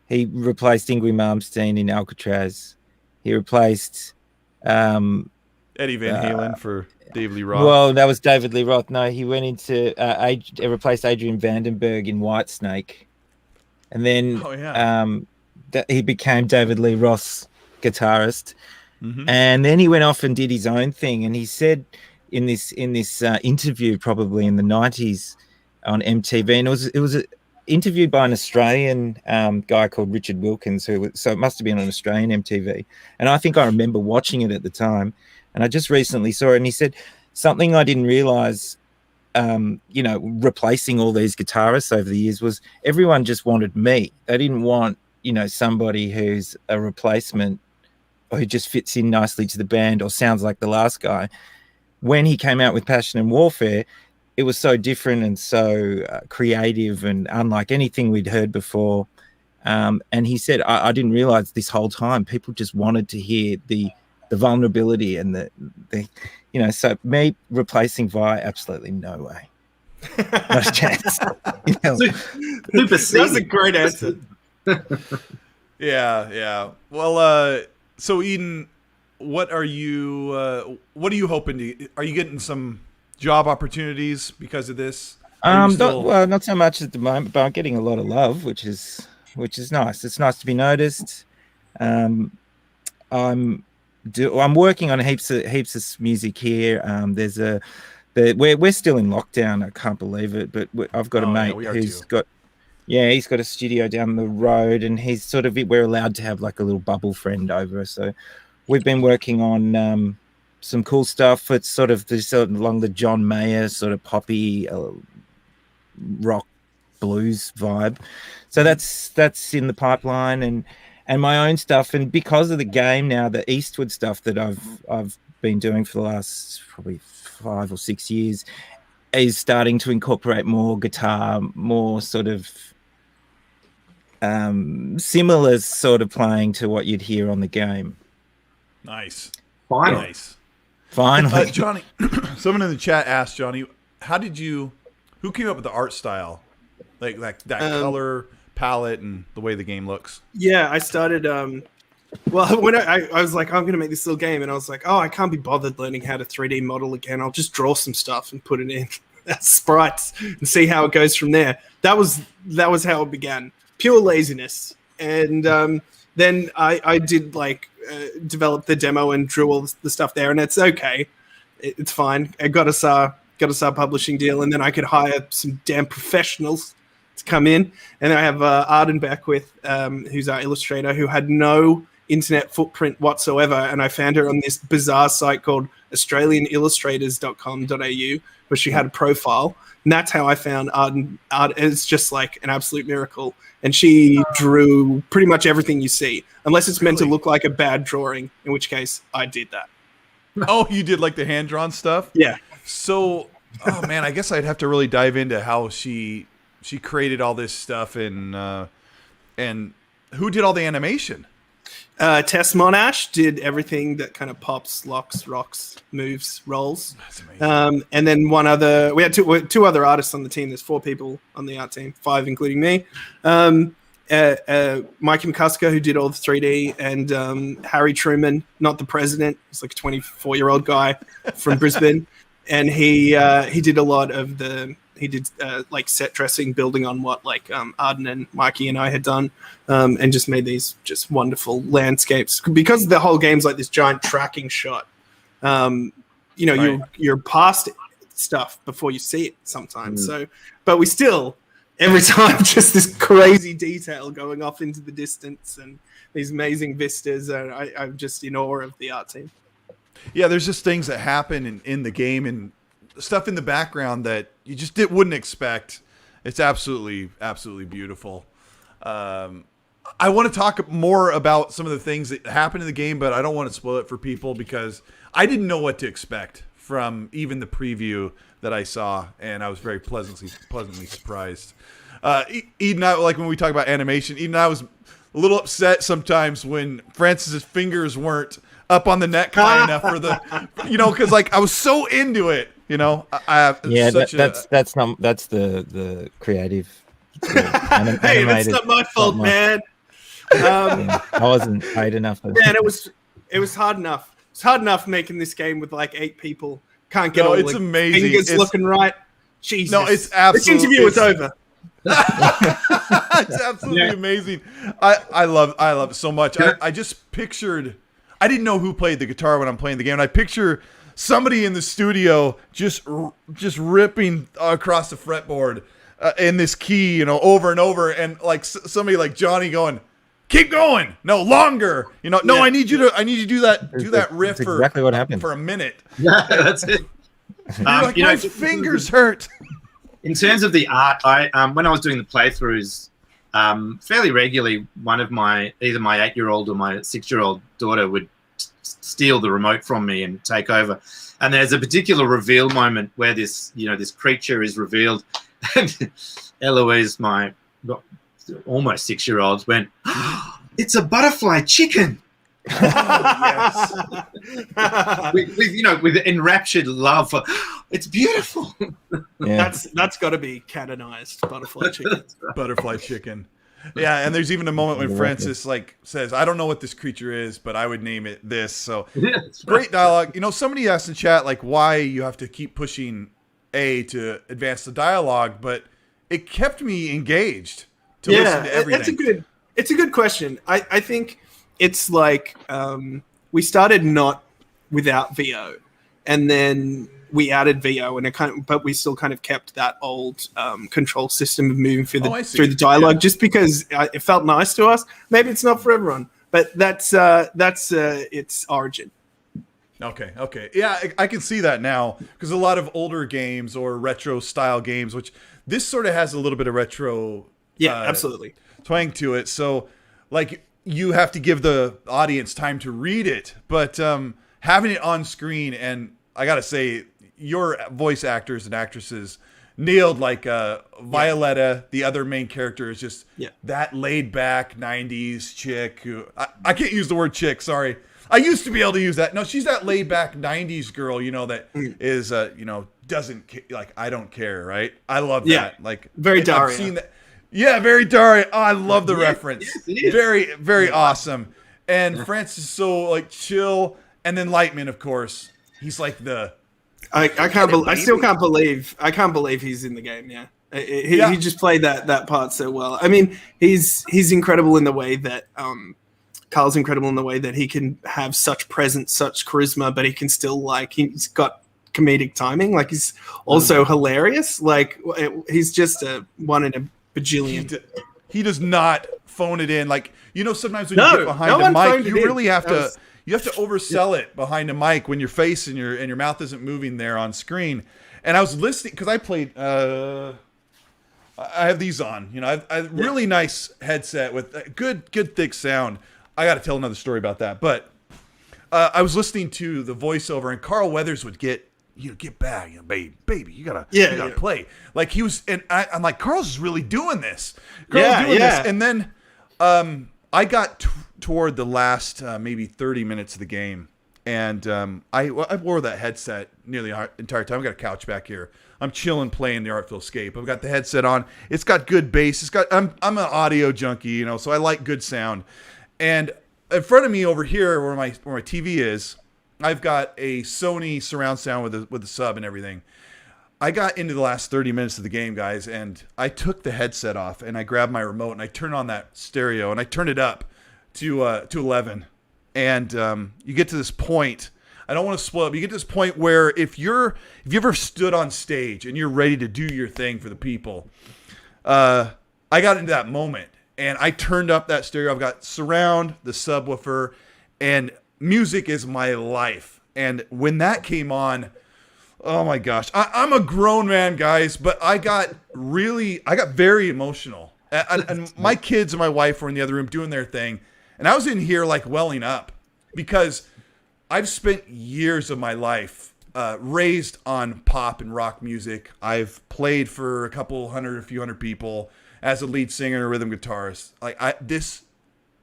He replaced Ingrid Malmsteen in Alcatraz. He replaced Eddie Van Halen for David Lee Roth. Well, that was David Lee Roth. No, he went into replaced Adrian Vandenberg in Whitesnake, and then he became David Lee Roth's guitarist. Mm-hmm. And then he went off and did his own thing. And he said in this interview, probably in the 90s on MTV, and it was interviewed by an Australian guy called Richard Wilkins, so it must have been on Australian MTV. And I think I remember watching it at the time. And I just recently saw it, and he said something I didn't realize, replacing all these guitarists over the years was everyone just wanted me. They didn't want, somebody who's a replacement or who just fits in nicely to the band or sounds like the last guy. When he came out with Passion and Warfare, it was so different and so creative and unlike anything we'd heard before. And he said, I didn't realize this whole time people just wanted to hear the vulnerability and the so me replacing Vi, absolutely no way. Not a chance. That's a great answer. Yeah. Well, so Eden, what are you hoping to? Are you getting some job opportunities because of this? Not so much at the moment, but I'm getting a lot of love, which is nice. It's nice to be noticed. I'm working on heaps of music here. We're still in lockdown. I can't believe it, but I've got a mate who's he's got a studio down the road, and he's we're allowed to have like a little bubble friend over. So we've been working on some cool stuff. It's sort of along the John Mayer sort of poppy rock blues vibe. So that's in the pipeline, and my own stuff. And because of the game now, the Eastwood stuff that I've been doing for the last probably 5 or 6 years is starting to incorporate more guitar, more sort of similar sort of playing to what you'd hear on the game. Nice. Finally. Johnny, someone in the chat asked Johnny, who came up with the art style? Like that color palette and the way the game looks? Yeah, I started when I was like, I'm going to make this little game, and I was like, I can't be bothered learning how to 3D model again. I'll just draw some stuff and put it in as sprites and see how it goes from there. That was how it began. Pure laziness. And then I did develop the demo and drew all the stuff there, and it's okay. It's fine. I got a publishing deal, and then I could hire some damn professionals to come in. And I have Arden Beckwith, who's our illustrator, who had no internet footprint whatsoever, and I found her on this bizarre site called australianillustrators.com.au, where she had a profile, and that's how I found Arden. It's just like an absolute miracle, and she drew pretty much everything you see, unless it's meant to look like a bad drawing, in which case I did that. Oh, you did like the hand-drawn stuff? Yeah. So, man, I guess I'd have to really dive into how she created all this stuff, and who did all the animation? Tess Monash did everything that kind of pops, locks, rocks, moves, rolls. That's amazing. And then we had two other artists on the team. There's 4 people on the art team, 5 including me. Mikey McCusker, who did all the 3D, and Harry Truman, not the president. He's like a 24-year-old guy from Brisbane. And he did a lot of like set dressing, building on what Arden and Mikey and I had done, and just made these just wonderful landscapes. Because the whole game's like this giant tracking shot. You're past stuff before you see it sometimes. So, but we still every time just this crazy detail going off into the distance and these amazing vistas. And I'm just in awe of the art team. Yeah, there's just things that happen in the game and stuff in the background that you just wouldn't expect. It's absolutely beautiful. I want to talk more about some of the things that happen in the game, but I don't want to spoil it for people because I didn't know what to expect from even the preview that I saw, and I was very pleasantly surprised. Eden, like when we talk about animation, Eden and I was a little upset sometimes when Francis's fingers weren't up on the neck high enough for the, because I was so into it. That's the creative. Hey, that's not my fault, man. I wasn't paid enough. Man, it was hard enough. It's hard enough making this game with like 8 people. Can't get all it's the amazing. fingers looking right. Jesus. No, it's absolutely. This interview is over. It's absolutely amazing. I love it so much. I just pictured. I didn't know who played the guitar when I'm playing the game. And I picture somebody in the studio just ripping across the fretboard in this key, over and over, and like somebody like Johnny going, "Keep going, no longer." No, I need you to do that riff That's exactly what happened for a minute. Yeah, that's it. My fingers hurt. In terms of the art, I when I was doing the playthroughs, fairly regularly, either my 8-year-old or my 6-year-old daughter would steal the remote from me and take over. And there's a particular reveal moment where this creature is revealed, and Eloise, my almost 6-year-old, went, "Oh, it's a butterfly chicken." Yes. with enraptured love for, it's beautiful. Yeah. That's got to be canonized. Butterfly chicken. Butterfly chicken. Yeah, and there's even a moment when Francis says, "I don't know what this creature is, but I would name it this." So great dialogue. Somebody asked in chat why you have to keep pushing A to advance the dialogue, but it kept me engaged to listen to everything. It's a good question. I think it's like we started not without VO, and then we added VO, but we still kind of kept that old control system of moving through the dialogue, just because it felt nice to us. Maybe it's not for everyone, but that's its origin. Okay. Yeah, I can see that now, because a lot of older games or retro style games, which this sort of has a little bit of retro absolutely twang to it. So you have to give the audience time to read it, but having it on screen, and I gotta say, your voice actors and actresses nailed Violetta, the other main character, is just that laid back 90s chick who I can't use the word chick, sorry. I used to be able to use that. No, she's that laid back 90s girl, that is doesn't I don't care, right? I love that. Very Daria. I've seen that. Yeah, very Daria. Oh, I love the reference. Yes, very, very awesome. And Francis is so chill, and then Lightman, of course, he's like the. I still can't believe he's in the game. Yeah, he just played that part so well. I mean, he's incredible in the way that Carl's incredible in the way that he can have such presence, such charisma, but he can still he's got comedic timing. He's also hilarious. He's just a one in a bajillion. He does not phone it in. Sometimes when you get behind the mic, you really have to. You have to oversell it behind a mic when your face and your mouth isn't moving there on screen. And I was listening because I played. I have these on. I really nice headset with good thick sound. I got to tell another story about that. But I was listening to the voiceover, and Carl Weathers would get back, baby, you gotta play. He was, and I'm like, Carl's is really doing this. This. And then I got toward the last maybe 30 minutes of the game, and I wore that headset nearly the entire time. I've got a couch back here. I'm chilling playing the Artful Escape. I've got the headset on. It's got good bass. I'm an audio junkie, so I like good sound. And in front of me over here, where my TV is, I've got a Sony surround sound with a sub and everything. I got into the last 30 minutes of the game, guys, and I took the headset off, and I grabbed my remote, and I turned on that stereo, and I turned it up to 11. And you get to this point. I don't want to spoil it, but you get to this point where if you ever stood on stage and you're ready to do your thing for the people, I got into that moment, and I turned up that stereo. I've got surround, the subwoofer, and music is my life. And when that came on, oh my gosh, I'm a grown man, guys, but I got very emotional. And my kids and my wife were in the other room doing their thing, and I was in here welling up, because I've spent years of my life raised on pop and rock music. I've played for a few hundred people as a lead singer and a rhythm guitarist. This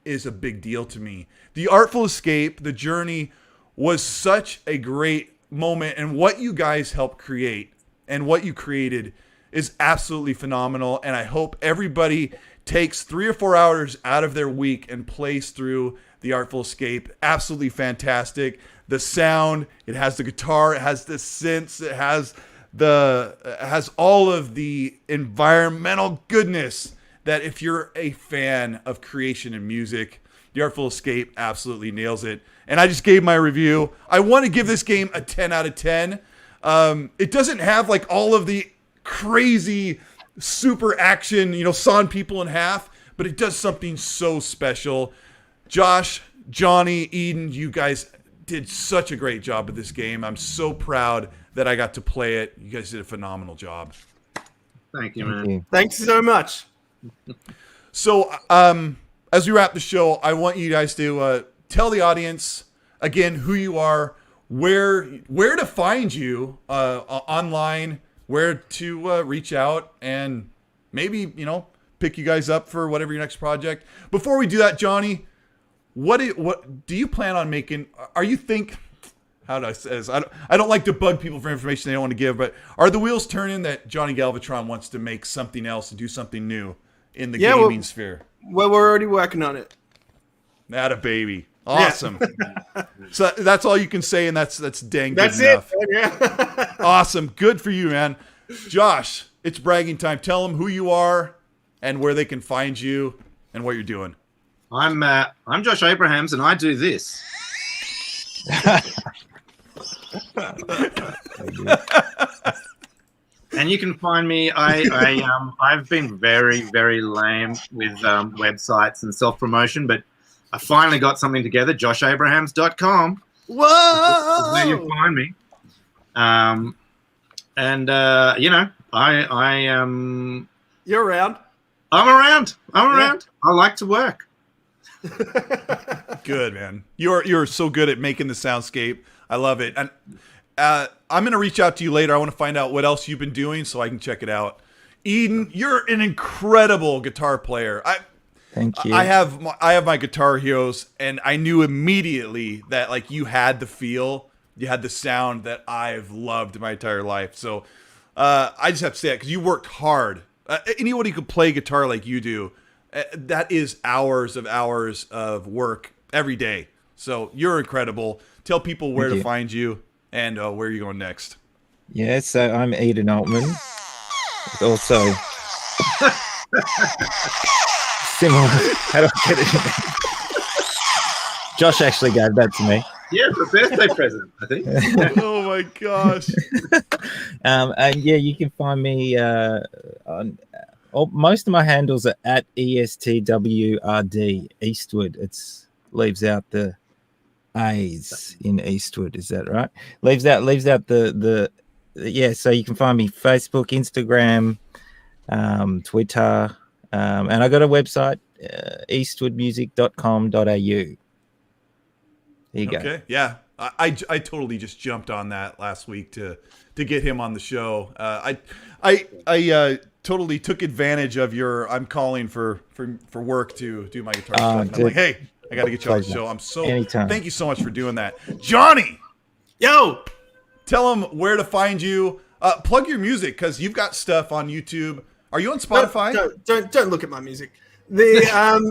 is a big deal to me. The Artful Escape, the journey, was such a great moment, and what you guys helped create and what you created is absolutely phenomenal, and I hope everybody takes 3 or 4 hours out of their week and plays through the Artful Escape. Absolutely fantastic. The sound, it has the guitar, it has the synths, it has all of the environmental goodness that if you're a fan of creation and music, the Artful Escape absolutely nails it. And I just gave my review. I want to give this game a 10 out of 10. It doesn't have like all of the crazy super action, sawing people in half, but it does something so special. Josh, Johnny, Eden, you guys did such a great job with this game. I'm so proud that I got to play it. You guys did a phenomenal job. Thank you, man. Thanks so much. So, as we wrap the show, I want you guys to tell the audience again who you are, where to find you online, where to reach out, and maybe pick you guys up for whatever your next project. Before we do that, Johnny, what do you plan on making? How do I say this? I don't like to bug people for information they don't want to give, but are the wheels turning that Johnny Galvatron wants to make something else and do something new in the gaming sphere? Well, we're already working on it. Atta baby. Awesome. Yeah. So that's all you can say, and that's dang good enough. That's it. Yeah. Awesome. Good for you, man. Josh, it's bragging time. Tell them who you are and where they can find you and what you're doing. I'm Josh Abrahams, and I do this. And you can find me. I've been very, very lame with websites and self-promotion, but I finally got something together. JoshAbrahams.com. Whoa! Where you find me. You're around. I'm around. Yeah. I like to work. Good, man. You're so good at making the soundscape. I love it. And I'm going to reach out to you later. I want to find out what else you've been doing so I can check it out. Eden, you're an incredible guitar player. Thank you. I have my guitar heroes, and I knew immediately that like you had the feel, you had the sound that I've loved my entire life. So I just have to say that because you worked hard. Anybody who could play guitar like you do, that is hours of work every day. So you're incredible. Tell people where to find you and where you're going next. Yeah, so I'm Eden Eltman. Also, similar. How do I get it? Josh actually gave that to me. Yeah, for a birthday present, I think. Oh my gosh. And yeah, you can find me on most of my handles are at ESTWRD Eastwood. It's leaves out the A's in Eastwood. Is that right? Leaves out the yeah. So you can find me Facebook, Instagram, Twitter, and I got a website, eastwoodmusic.com.au. There you go. Okay. Yeah. I totally just jumped on that last week to get him on the show. I totally took advantage of your I'm calling for work to do my guitar stuff. I'm like, hey, I got to get you on the show. Thank you so much for doing that. Johnny, yo, tell them where to find you. Plug your music because you've got stuff on YouTube. Are you on Spotify? Don't look at my music. Look at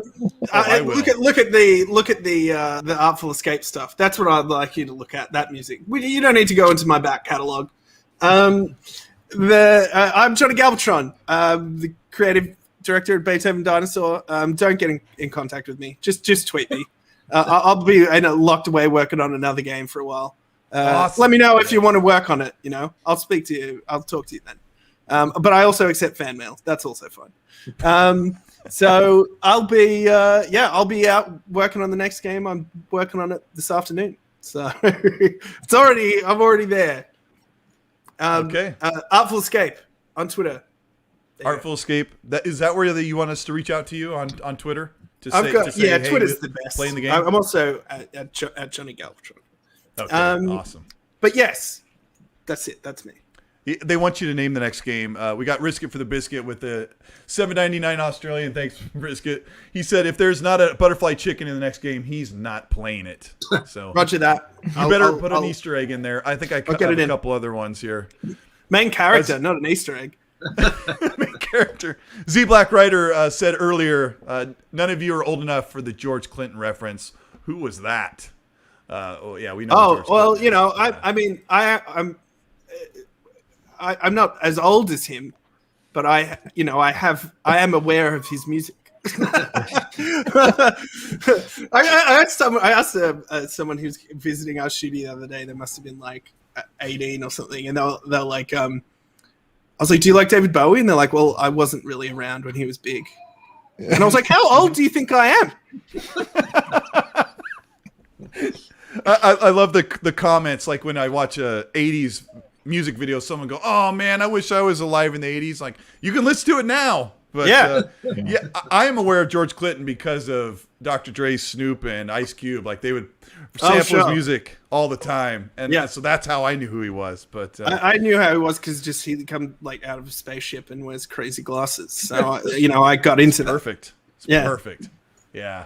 the Artful Escape stuff. That's what I'd like you to look at. That music. You don't need to go into my back catalog. I'm Johnny Galvatron, the creative director at Beethoven Dinosaur. Don't get in contact with me. Just tweet me. I'll be locked away working on another game for a while. Awesome. Let me know if you want to work on it. I'll speak to you. I'll talk to you then. But I also accept fan mail. That's also fine. So I'll be out working on the next game. I'm working on it this afternoon. So I'm already there. Okay. Artful Escape on Twitter. Artful Escape. Is that where you want us to reach out to you on Twitter? Twitter's hey, the best. Playing the game. I'm also at Johnny Galvatron. Okay, awesome. But yes, that's it. That's me. They want you to name the next game. We got Risk It for the Biscuit with the $7.99 Australian. Thanks, Brisket. He said if there's not a butterfly chicken in the next game, he's not playing it. So Roger that. You better put an Easter egg in there. I think I cut a couple other ones here. Main character, not an Easter egg. Main character. Z Black Rider said earlier, none of you are old enough for the George Clinton reference. Who was that? Oh yeah, we know. Oh well, you know, I mean, I'm not as old as him, but I am aware of his music. I asked someone who's visiting our studio the other day. They must have been like 18 or something, and they're like, I was like, "Do you like David Bowie?" And they're like, "Well, I wasn't really around when he was big." And I was like, "How old do you think I am?" I love the comments, like when I watch a 80s music video, someone go, "Oh man, I wish I was alive in the 80s." Like, you can listen to it now. But yeah, I am aware of George Clinton because of Dr. Dre, Snoop, and Ice Cube. Like, they would sample his music all the time, and so that's how I knew who he was. But I knew how he was because just he'd come like out of a spaceship and wears crazy glasses. So I got into that. Perfect. Perfect. Yeah.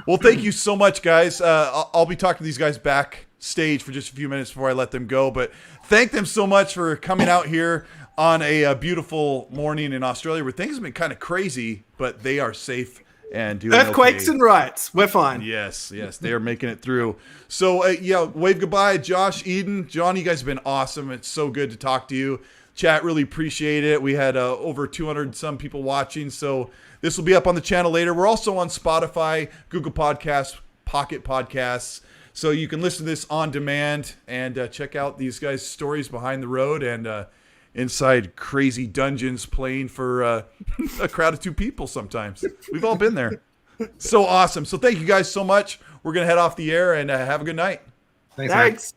Well, thank you so much, guys. I'll be talking to these guys backstage for just a few minutes before I let them go. But thank them so much for coming out here on a beautiful morning in Australia where things have been kind of crazy, but they are safe and doing earthquakes and riots. We're fine. Yes, they are making it through. So, wave goodbye, Josh, Eden, John. You guys have been awesome. It's so good to talk to you. Chat, really appreciate it. We had over 200 some people watching, so this will be up on the channel later. We're also on Spotify, Google Podcasts, Pocket Podcasts, so you can listen to this on demand and check out these guys' stories behind the road and inside crazy dungeons playing for a crowd of 2 people sometimes. We've all been there. So awesome. So thank you guys so much. We're going to head off the air and have a good night. Thanks.